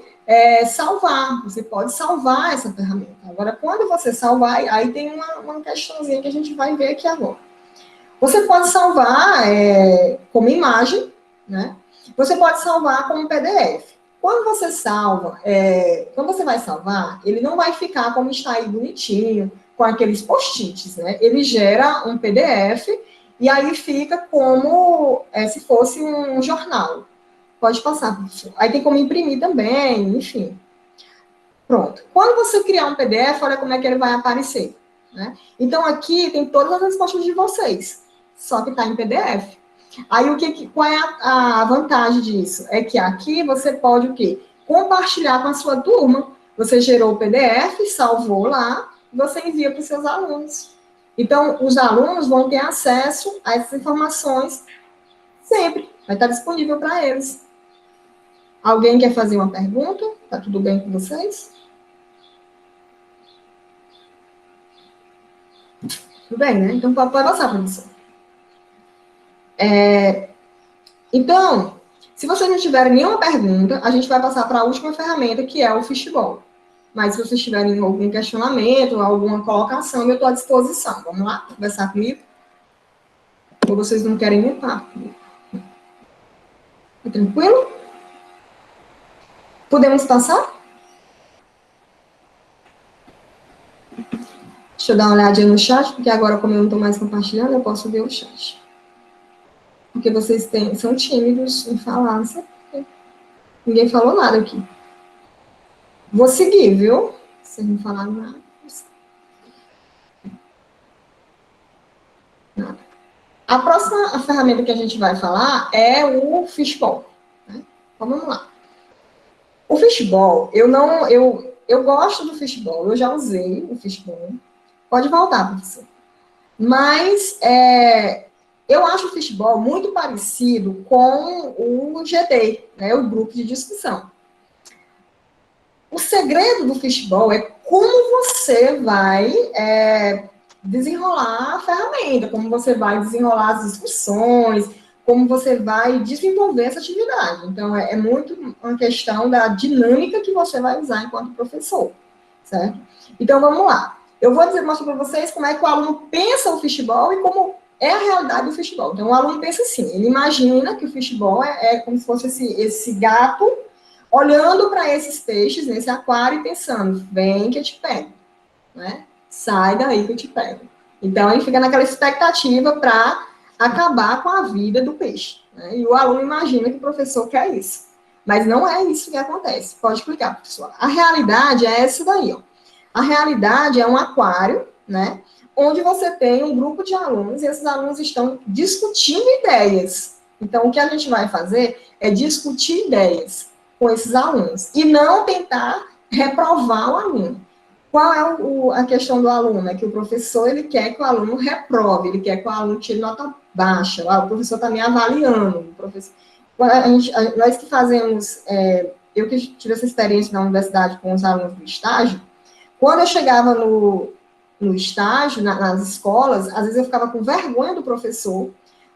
salvar. Você pode salvar essa ferramenta. Agora, quando você salvar, aí tem uma questãozinha que a gente vai ver aqui agora. Você pode salvar como imagem, né? Você pode salvar como PDF. Quando você salva, quando você vai salvar, ele não vai ficar como está aí bonitinho, com aqueles post-its, né? Ele gera um PDF e aí fica como se fosse um jornal. Pode passar, professor. Aí tem como imprimir também, enfim. Pronto. Quando você criar um PDF, olha como é que ele vai aparecer, né? Então, aqui tem todas as respostas de vocês, só que está em PDF. Aí, qual é a vantagem disso? É que aqui você pode o quê? Compartilhar com a sua turma. Você gerou o PDF, salvou lá, você envia para os seus alunos. Então, os alunos vão ter acesso a essas informações sempre. Vai estar disponível para eles. Alguém quer fazer uma pergunta? Tá tudo bem com vocês? Tudo bem, né? Então, pode passar, professor. Então, Se vocês não tiverem nenhuma pergunta, a gente vai passar para a última ferramenta, que é o fishbowl. Mas se vocês tiverem algum questionamento, alguma colocação, eu estou à disposição. Vamos lá, conversar comigo? Ou vocês não querem entrar comigo? Tá tranquilo? Podemos passar? Deixa eu dar uma olhadinha no chat, porque agora, como eu não estou mais compartilhando, eu posso ver o chat. Porque vocês são tímidos em falar, não sei por quê. Ninguém falou nada aqui. Vou seguir, viu? Vocês não falaram nada. Nada. A próxima ferramenta que a gente vai falar é o fishbowl. Né? Então, vamos lá. O fishbowl, eu gosto do fishbowl, eu já usei o fishbowl. Pode voltar, professor. Mas eu acho o fishbowl muito parecido com o GD, né, o grupo de discussão. O segredo do fishbowl é como você vai desenrolar a ferramenta, como você vai desenrolar as discussões, como você vai desenvolver essa atividade. Então, é muito uma questão da dinâmica que você vai usar enquanto professor, certo? Então, vamos lá. Eu vou mostrar para vocês como é que o aluno pensa o fishbowl e como é a realidade do fishbowl. Então, o aluno pensa assim, ele imagina que o fishbowl é como se fosse esse gato olhando para esses peixes nesse aquário e pensando, vem que eu te pego, né? Sai daí que eu te pego. Então, ele fica naquela expectativa para acabar com a vida do peixe, né? E o aluno imagina que o professor quer isso. Mas não é isso que acontece. Pode explicar, professor. A realidade é essa daí, ó. A realidade é um aquário, né? Onde você tem um grupo de alunos e esses alunos estão discutindo ideias. Então, o que a gente vai fazer é discutir ideias com esses alunos e não tentar reprovar o aluno. Qual é a questão do aluno? É que o professor, ele quer que o aluno reprove, ele quer que o aluno tire nota baixa. O professor está me avaliando. O professor, nós que fazemos, eu que tive essa experiência na universidade com os alunos do estágio, quando eu chegava no estágio, nas escolas, às vezes eu ficava com vergonha do professor,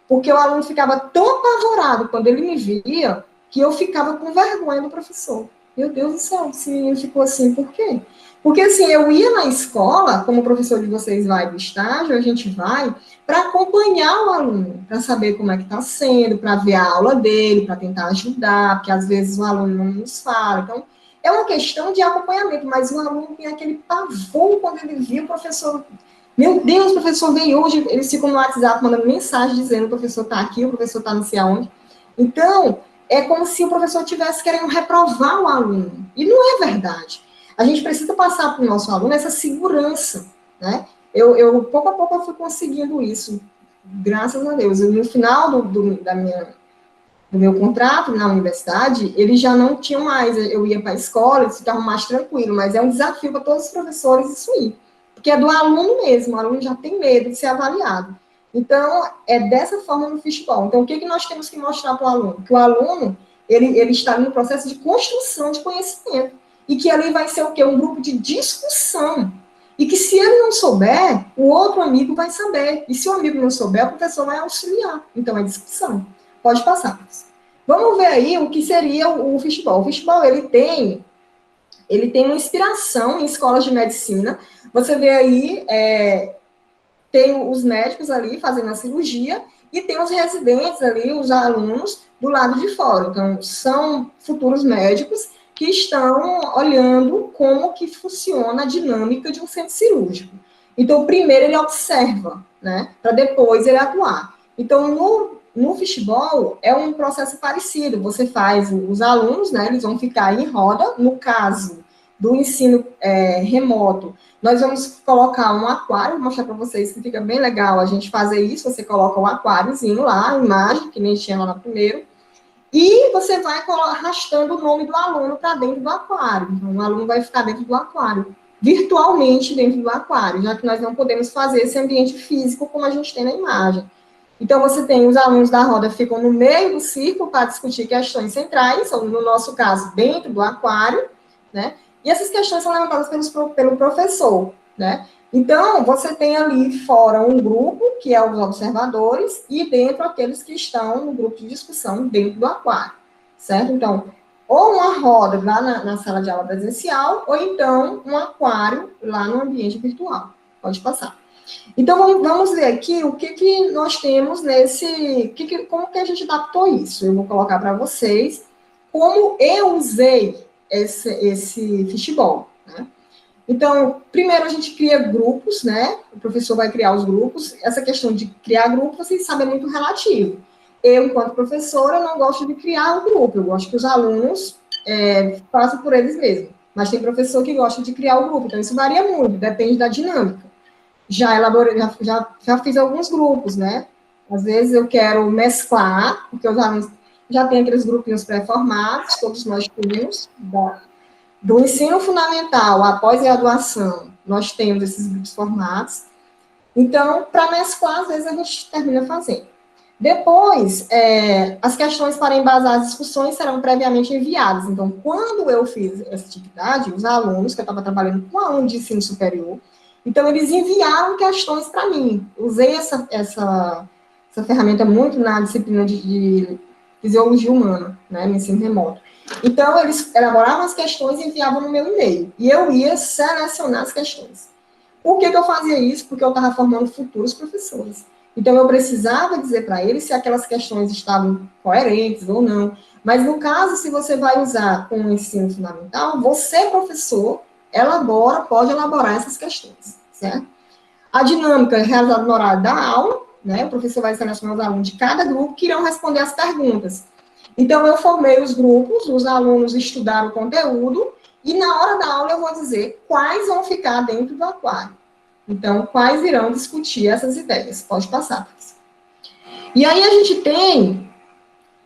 porque o aluno ficava tão apavorado quando ele me via, que eu ficava com vergonha do professor. Meu Deus do céu, esse menino ficou assim, por quê? Porque, assim, eu ia na escola, como o professor de vocês vai do estágio, a gente vai para acompanhar o aluno, para saber como é que está sendo, para ver a aula dele, para tentar ajudar, porque às vezes o aluno não nos fala. Então, é uma questão de acompanhamento, mas o aluno tem aquele pavor quando ele viu o professor. Meu Deus, o professor veio hoje, eles ficam no WhatsApp mandando mensagem dizendo o professor está aqui, o professor está não sei aonde. Então, é como se o professor estivesse querendo reprovar o aluno. E não é verdade. A gente precisa passar para o nosso aluno essa segurança, né? Eu pouco a pouco, eu fui conseguindo isso, graças a Deus. No final do meu contrato na universidade, eles já não tinham mais, eu ia para a escola, eles ficavam mais tranquilos, mas é um desafio para todos os professores isso aí, porque é do aluno mesmo, o aluno já tem medo de ser avaliado. Então, é dessa forma no fishbowl. Então, o que nós temos que mostrar para o aluno? Que o aluno, ele está no processo de construção de conhecimento, e que ali vai ser o quê? Um grupo de discussão. E que se ele não souber, o outro amigo vai saber. E se o amigo não souber, o professor vai auxiliar. Então, é discussão. Pode passar. Vamos ver aí o que seria o fishbowl. O fishbowl, ele tem uma inspiração em escolas de medicina. Você vê aí, tem os médicos ali fazendo a cirurgia, e tem os residentes ali, os alunos, do lado de fora. Então, são futuros médicos que estão olhando como que funciona a dinâmica de um centro cirúrgico. Então, primeiro ele observa, né, para depois ele atuar. Então, no fishbowl, é um processo parecido. Você faz os alunos, né, eles vão ficar em roda. No caso do ensino remoto, nós vamos colocar um aquário, vou mostrar para vocês que fica bem legal a gente fazer isso. Você coloca um aquáriozinho lá, a imagem, que nem tinha lá no primeiro, e você vai arrastando o nome do aluno para dentro do aquário. Então, o aluno vai ficar dentro do aquário, virtualmente dentro do aquário, já que nós não podemos fazer esse ambiente físico como a gente tem na imagem. Então, você tem os alunos da roda ficam no meio do círculo para discutir questões centrais, ou no nosso caso, dentro do aquário, né? E essas questões são levantadas pelo professor, né? Então, você tem ali fora um grupo, que é os observadores, e dentro aqueles que estão no grupo de discussão dentro do aquário. certo? Então, ou uma roda lá na sala de aula presencial, ou então um aquário lá no ambiente virtual. Pode passar. Então, vamos ver aqui o que nós temos nesse... como que a gente adaptou isso? Eu vou colocar para vocês como eu usei esse fishbowl, né? Então, primeiro a gente cria grupos, né? O professor vai criar os grupos. Essa questão de criar grupo, vocês sabem, é muito relativo. Eu, enquanto professora, não gosto de criar um grupo. Eu gosto que os alunos façam por eles mesmos. Mas tem professor que gosta de criar o grupo. Então, isso varia muito, depende da dinâmica. Já fiz alguns grupos, né? Às vezes eu quero mesclar, porque os alunos já têm aqueles grupinhos pré-formados, todos nós temos, do ensino fundamental à pós-graduação, nós temos esses grupos formados. Então, para mesclar, às vezes a gente termina fazendo. Depois, as questões para embasar as discussões serão previamente enviadas. Então, quando eu fiz essa atividade, os alunos, que eu estava trabalhando com aluno de ensino superior, então, eles enviaram questões para mim. Usei essa ferramenta muito na disciplina de fisiologia humana, né, no ensino remoto. Então, eles elaboravam as questões e enviavam no meu e-mail. E eu ia selecionar as questões. Por que eu fazia isso? Porque eu estava formando futuros professores. Então, eu precisava dizer para eles se aquelas questões estavam coerentes ou não. Mas, no caso, se você vai usar com o ensino fundamental, você, professor, pode elaborar essas questões, certo? A dinâmica é realizada no horário da aula, né? O professor vai selecionar os alunos de cada grupo que irão responder as perguntas. Então, eu formei os grupos, os alunos estudaram o conteúdo, e na hora da aula eu vou dizer quais vão ficar dentro do aquário. Então, quais irão discutir essas ideias. Pode passar, professor. E aí a gente tem...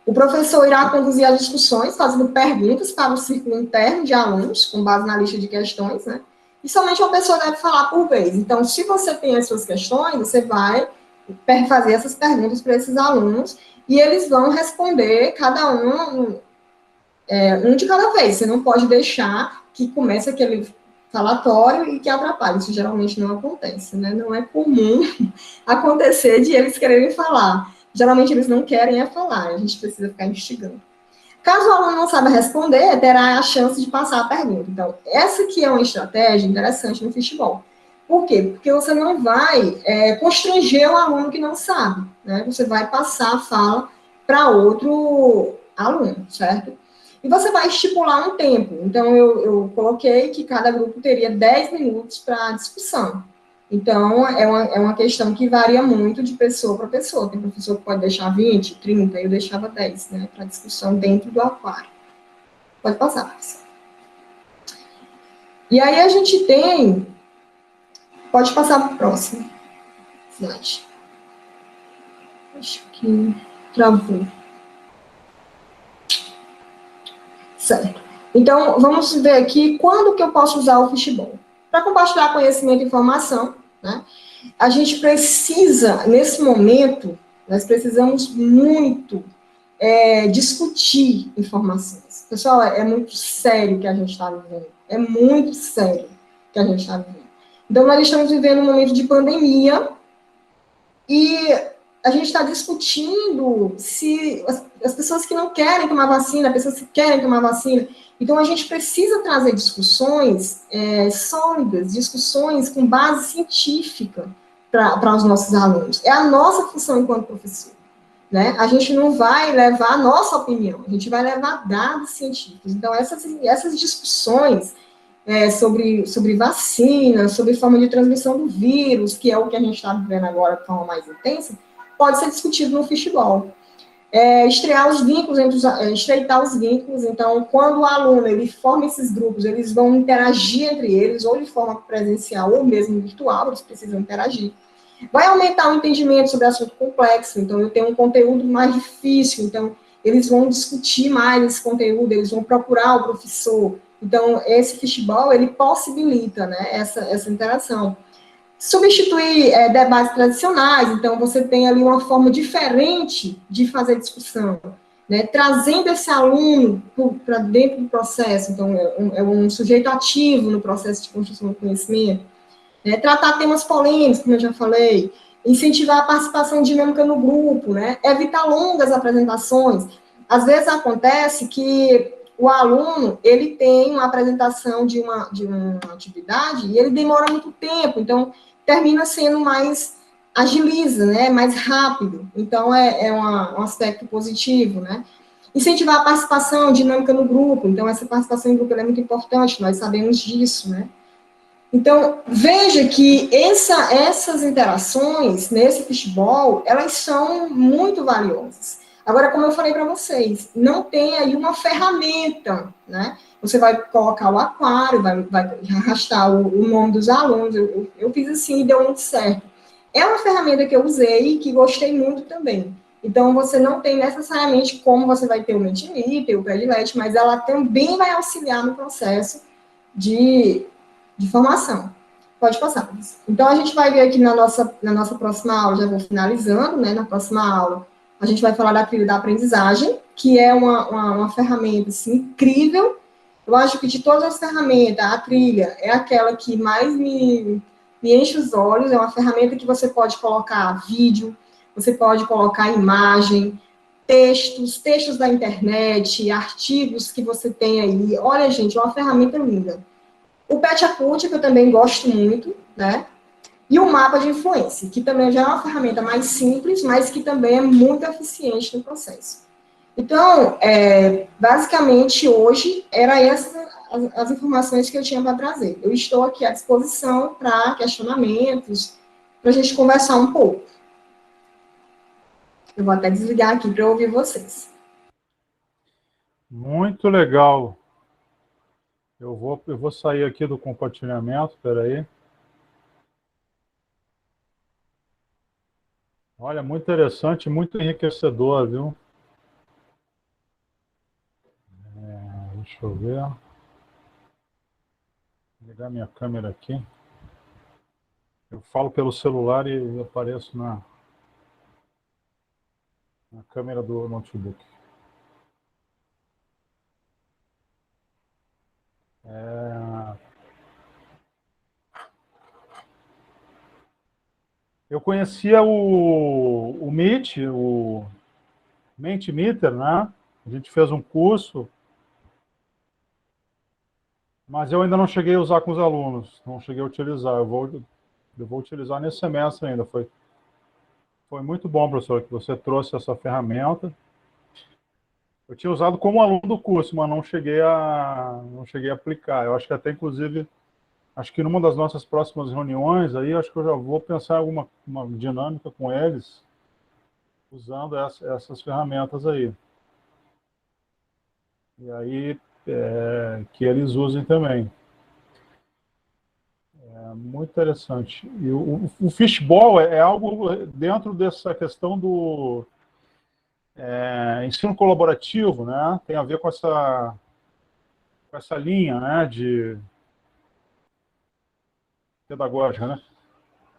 O professor irá conduzir as discussões, fazendo perguntas para o círculo interno de alunos, com base na lista de questões, né? E somente uma pessoa deve falar por vez. Então, se você tem as suas questões, você vai fazer essas perguntas para esses alunos, e eles vão responder, cada um de cada vez. Você não pode deixar que comece aquele falatório e que atrapalhe. Isso geralmente não acontece, né? Não é comum acontecer de eles quererem falar. Geralmente eles não querem falar, a gente precisa ficar instigando. Caso o aluno não saiba responder, terá a chance de passar a pergunta. Então, essa aqui é uma estratégia interessante no fishbowl. Por quê? Porque você não vai constranger o aluno que não sabe, né? Você vai passar a fala para outro aluno, certo? E você vai estipular um tempo. Então, eu coloquei que cada grupo teria 10 minutos para discussão. Então, é uma questão que varia muito de pessoa para pessoa. Tem professor que pode deixar 20, 30, eu deixava 10, né, para discussão dentro do aquário. Pode passar, professor. E aí a gente tem... Pode passar para o próximo slide. Acho que travou. Certo. Então, vamos ver aqui quando que eu posso usar o fishbowl. Para compartilhar conhecimento e informação, né? A gente precisa, nesse momento, nós precisamos muito discutir informações. Pessoal, é muito sério que a gente está vivendo. É muito sério que a gente está vivendo. Então, nós estamos vivendo um momento de pandemia e a gente está discutindo se as pessoas que não querem tomar vacina, as pessoas que querem tomar vacina. Então, a gente precisa trazer discussões sólidas, discussões com base científica para os nossos alunos. É a nossa função enquanto professor, né? A gente não vai levar a nossa opinião, a gente vai levar dados científicos. Então, essas discussões sobre vacina, sobre forma de transmissão do vírus, que é o que a gente está vivendo agora de forma mais intensa, pode ser discutido no fishbowl. Estreitar os vínculos, então, quando o aluno ele forma esses grupos, eles vão interagir entre eles, ou de forma presencial, ou mesmo virtual, eles precisam interagir. Vai aumentar o entendimento sobre assunto complexo, então, eu tenho um conteúdo mais difícil, então, eles vão discutir mais esse conteúdo, eles vão procurar o professor. Então, esse fishbowl, ele possibilita, né, essa interação. Substituir debates tradicionais, então você tem ali uma forma diferente de fazer discussão, né? Trazendo esse aluno para dentro do processo, então é um sujeito ativo no processo de construção do conhecimento, né? Tratar temas polêmicos, como eu já falei, incentivar a participação dinâmica no grupo, né? Evitar longas apresentações. às vezes acontece que o aluno, ele tem uma apresentação de uma atividade e ele demora muito tempo, então termina sendo mais, agiliza, né, mais rápido. Então, um aspecto positivo, né. Incentivar a participação dinâmica no grupo, então essa participação em grupo é muito importante, nós sabemos disso, né. Então, veja que essas interações nesse fishbowl, elas são muito valiosas. Agora, como eu falei para vocês, não tem aí uma ferramenta, né? Você vai colocar o aquário, vai arrastar o nome dos alunos. Eu fiz assim e deu muito certo. É uma ferramenta que eu usei e que gostei muito também. Então, você não tem necessariamente como você vai ter o Mentimeter, o Padlet, mas ela também vai auxiliar no processo de formação. Pode passar. Então, a gente vai ver aqui na nossa próxima aula, já vou finalizando, né? Na próxima aula, a gente vai falar da trilha da aprendizagem, que é uma ferramenta assim, incrível. Eu acho que de todas as ferramentas, a trilha é aquela que mais me enche os olhos. É uma ferramenta que você pode colocar vídeo, você pode colocar imagem, textos da internet, artigos que você tem aí. Olha, gente, é uma ferramenta linda. O Petapult, que eu também gosto muito, né? E o mapa de influência, que também já é uma ferramenta mais simples, mas que também é muito eficiente no processo. Então, basicamente, hoje, era essas as informações que eu tinha para trazer. Eu estou aqui à disposição para questionamentos, para a gente conversar um pouco. Eu vou até desligar aqui para ouvir vocês. Muito legal. Eu vou sair aqui do compartilhamento, espera aí. Olha, muito interessante, muito enriquecedor, viu? Deixa eu ver. Vou ligar minha câmera aqui. Eu falo pelo celular e eu apareço na câmera do notebook. Eu conhecia o Meet, o Mentimeter, né? A gente fez um curso, mas eu ainda não cheguei a usar com os alunos, não cheguei a utilizar. Eu vou utilizar nesse semestre ainda. Foi muito bom, professor, que você trouxe essa ferramenta. Eu tinha usado como aluno do curso, mas não cheguei a aplicar. Eu acho que até, inclusive, acho que numa das nossas próximas reuniões, aí acho que eu já vou pensar em alguma uma dinâmica com eles, usando essas ferramentas aí. E aí, que eles usem também. É muito interessante. E o fishbowl é algo dentro dessa questão do ensino colaborativo, né? Tem a ver com essa linha, né, de pedagógica, né?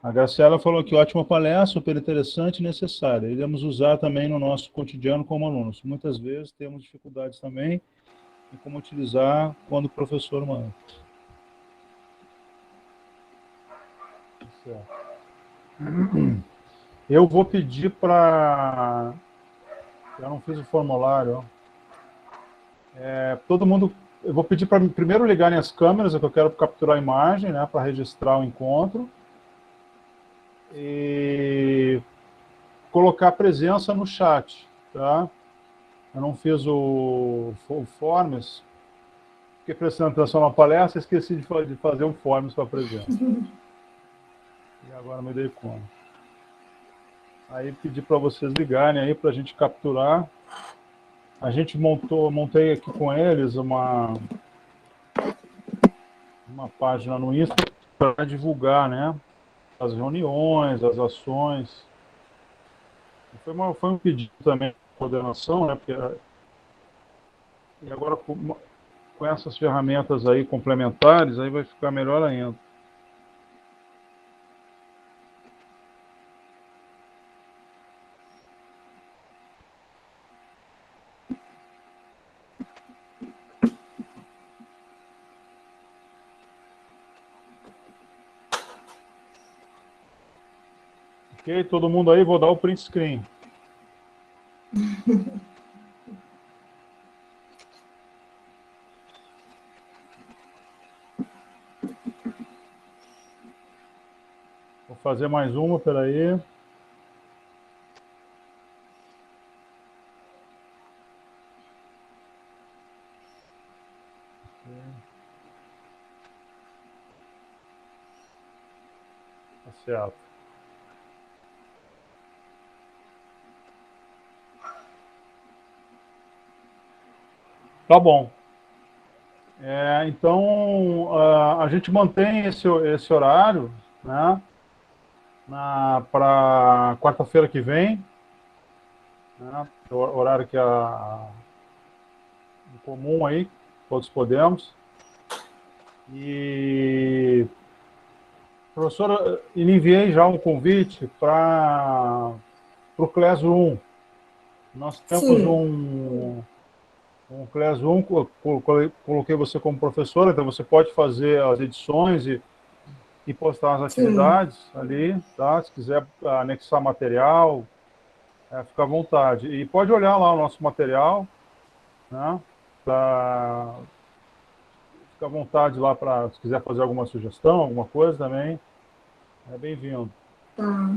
A Graciela falou que ótima palestra, super interessante e necessária. Iremos usar também no nosso cotidiano como alunos. Muitas vezes temos dificuldades também em como utilizar quando o professor manda. Eu vou pedir para... Eu não fiz o formulário. Todo mundo... Eu vou pedir para primeiro ligarem as câmeras, que eu quero capturar a imagem, né, para registrar o encontro. E colocar a presença no chat, tá? Eu não fiz o Forms, fiquei prestando atenção na palestra, esqueci de fazer um Forms para a presença. E agora me dei conta. Aí pedi para vocês ligarem aí para a gente capturar. A gente montei aqui com eles uma página no Insta para divulgar, né, as reuniões, as ações. Foi um pedido também de coordenação, né, porque, e agora com essas ferramentas aí complementares, aí vai ficar melhor ainda. Ok, todo mundo aí, vou dar o print screen. fazer mais uma, peraí. Tá certo. Tá bom. Então, a gente mantém esse horário, né, para quarta-feira que vem, né, o horário que em comum aí, todos podemos. E, professora, enviei já um convite para o Classroom. Nós temos Sim. um Classroom, coloquei você como professora, então você pode fazer as edições e postar as atividades ali, tá? Se quiser anexar material, fica à vontade. E pode olhar lá o nosso material, né? Fica à vontade lá para, se quiser fazer alguma sugestão, alguma coisa também, é bem-vindo. Tá.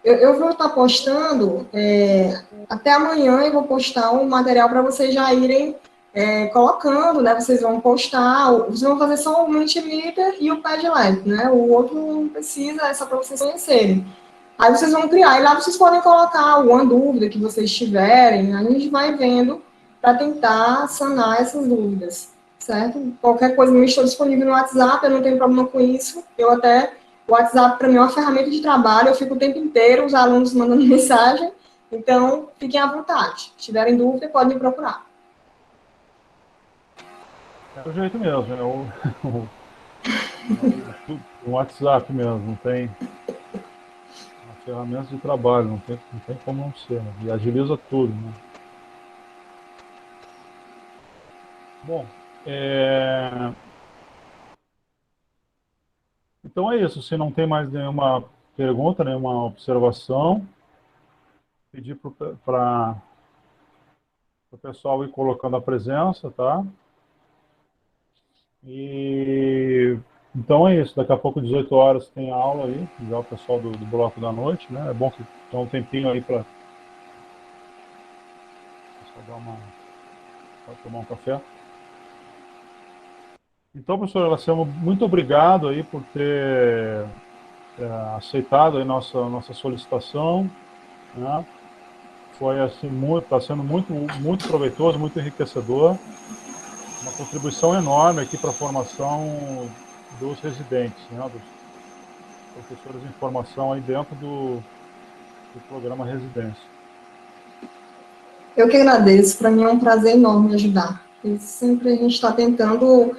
Eu vou estar postando, até amanhã eu vou postar um material para vocês já irem colocando, né? Vocês vão postar, vocês vão fazer só o Mentimeter e o Padlet, né? O outro não precisa, é só para vocês conhecerem. Aí vocês vão criar, e lá vocês podem colocar alguma dúvida que vocês tiverem, a gente vai vendo para tentar sanar essas dúvidas, certo? Qualquer coisa, eu estou disponível no WhatsApp, eu não tenho problema com isso, o WhatsApp para mim é uma ferramenta de trabalho, eu fico o tempo inteiro, os alunos mandando mensagem, então fiquem à vontade. Se tiverem dúvida, podem me procurar. É o jeito mesmo, o WhatsApp mesmo, não tem ferramentas de trabalho, não tem como não ser, né? E agiliza tudo, né? Bom, então é isso. Se não tem mais nenhuma pergunta, nenhuma observação, pedir para o pessoal ir colocando a presença, tá? E então é isso. Daqui a pouco, 18 horas, tem aula aí, já o pessoal do bloco da noite, né? É bom que tenha um tempinho aí para tomar um café. Então, professor Iracema, muito obrigado aí por ter aceitado aí nossa solicitação, né? Foi assim está sendo muito proveitoso, muito enriquecedor, uma contribuição enorme aqui para a formação dos residentes, né? Dos professores em formação aí dentro do programa Residência. Eu que agradeço, para mim é um prazer enorme ajudar. E sempre a gente está tentando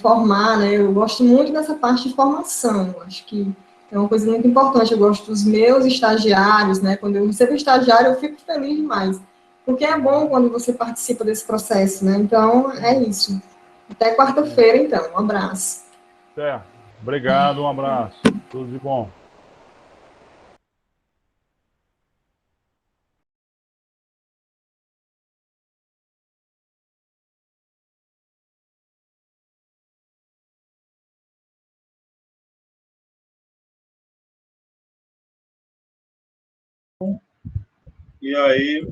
formar, né? Eu gosto muito dessa parte de formação, acho que é uma coisa muito importante. Eu gosto dos meus estagiários, né? Quando eu recebo estagiário, eu fico feliz demais, porque é bom quando você participa desse processo, né? Então, é isso. Até quarta-feira, então. Um abraço. Até. Obrigado, um abraço. Tudo de bom. E aí,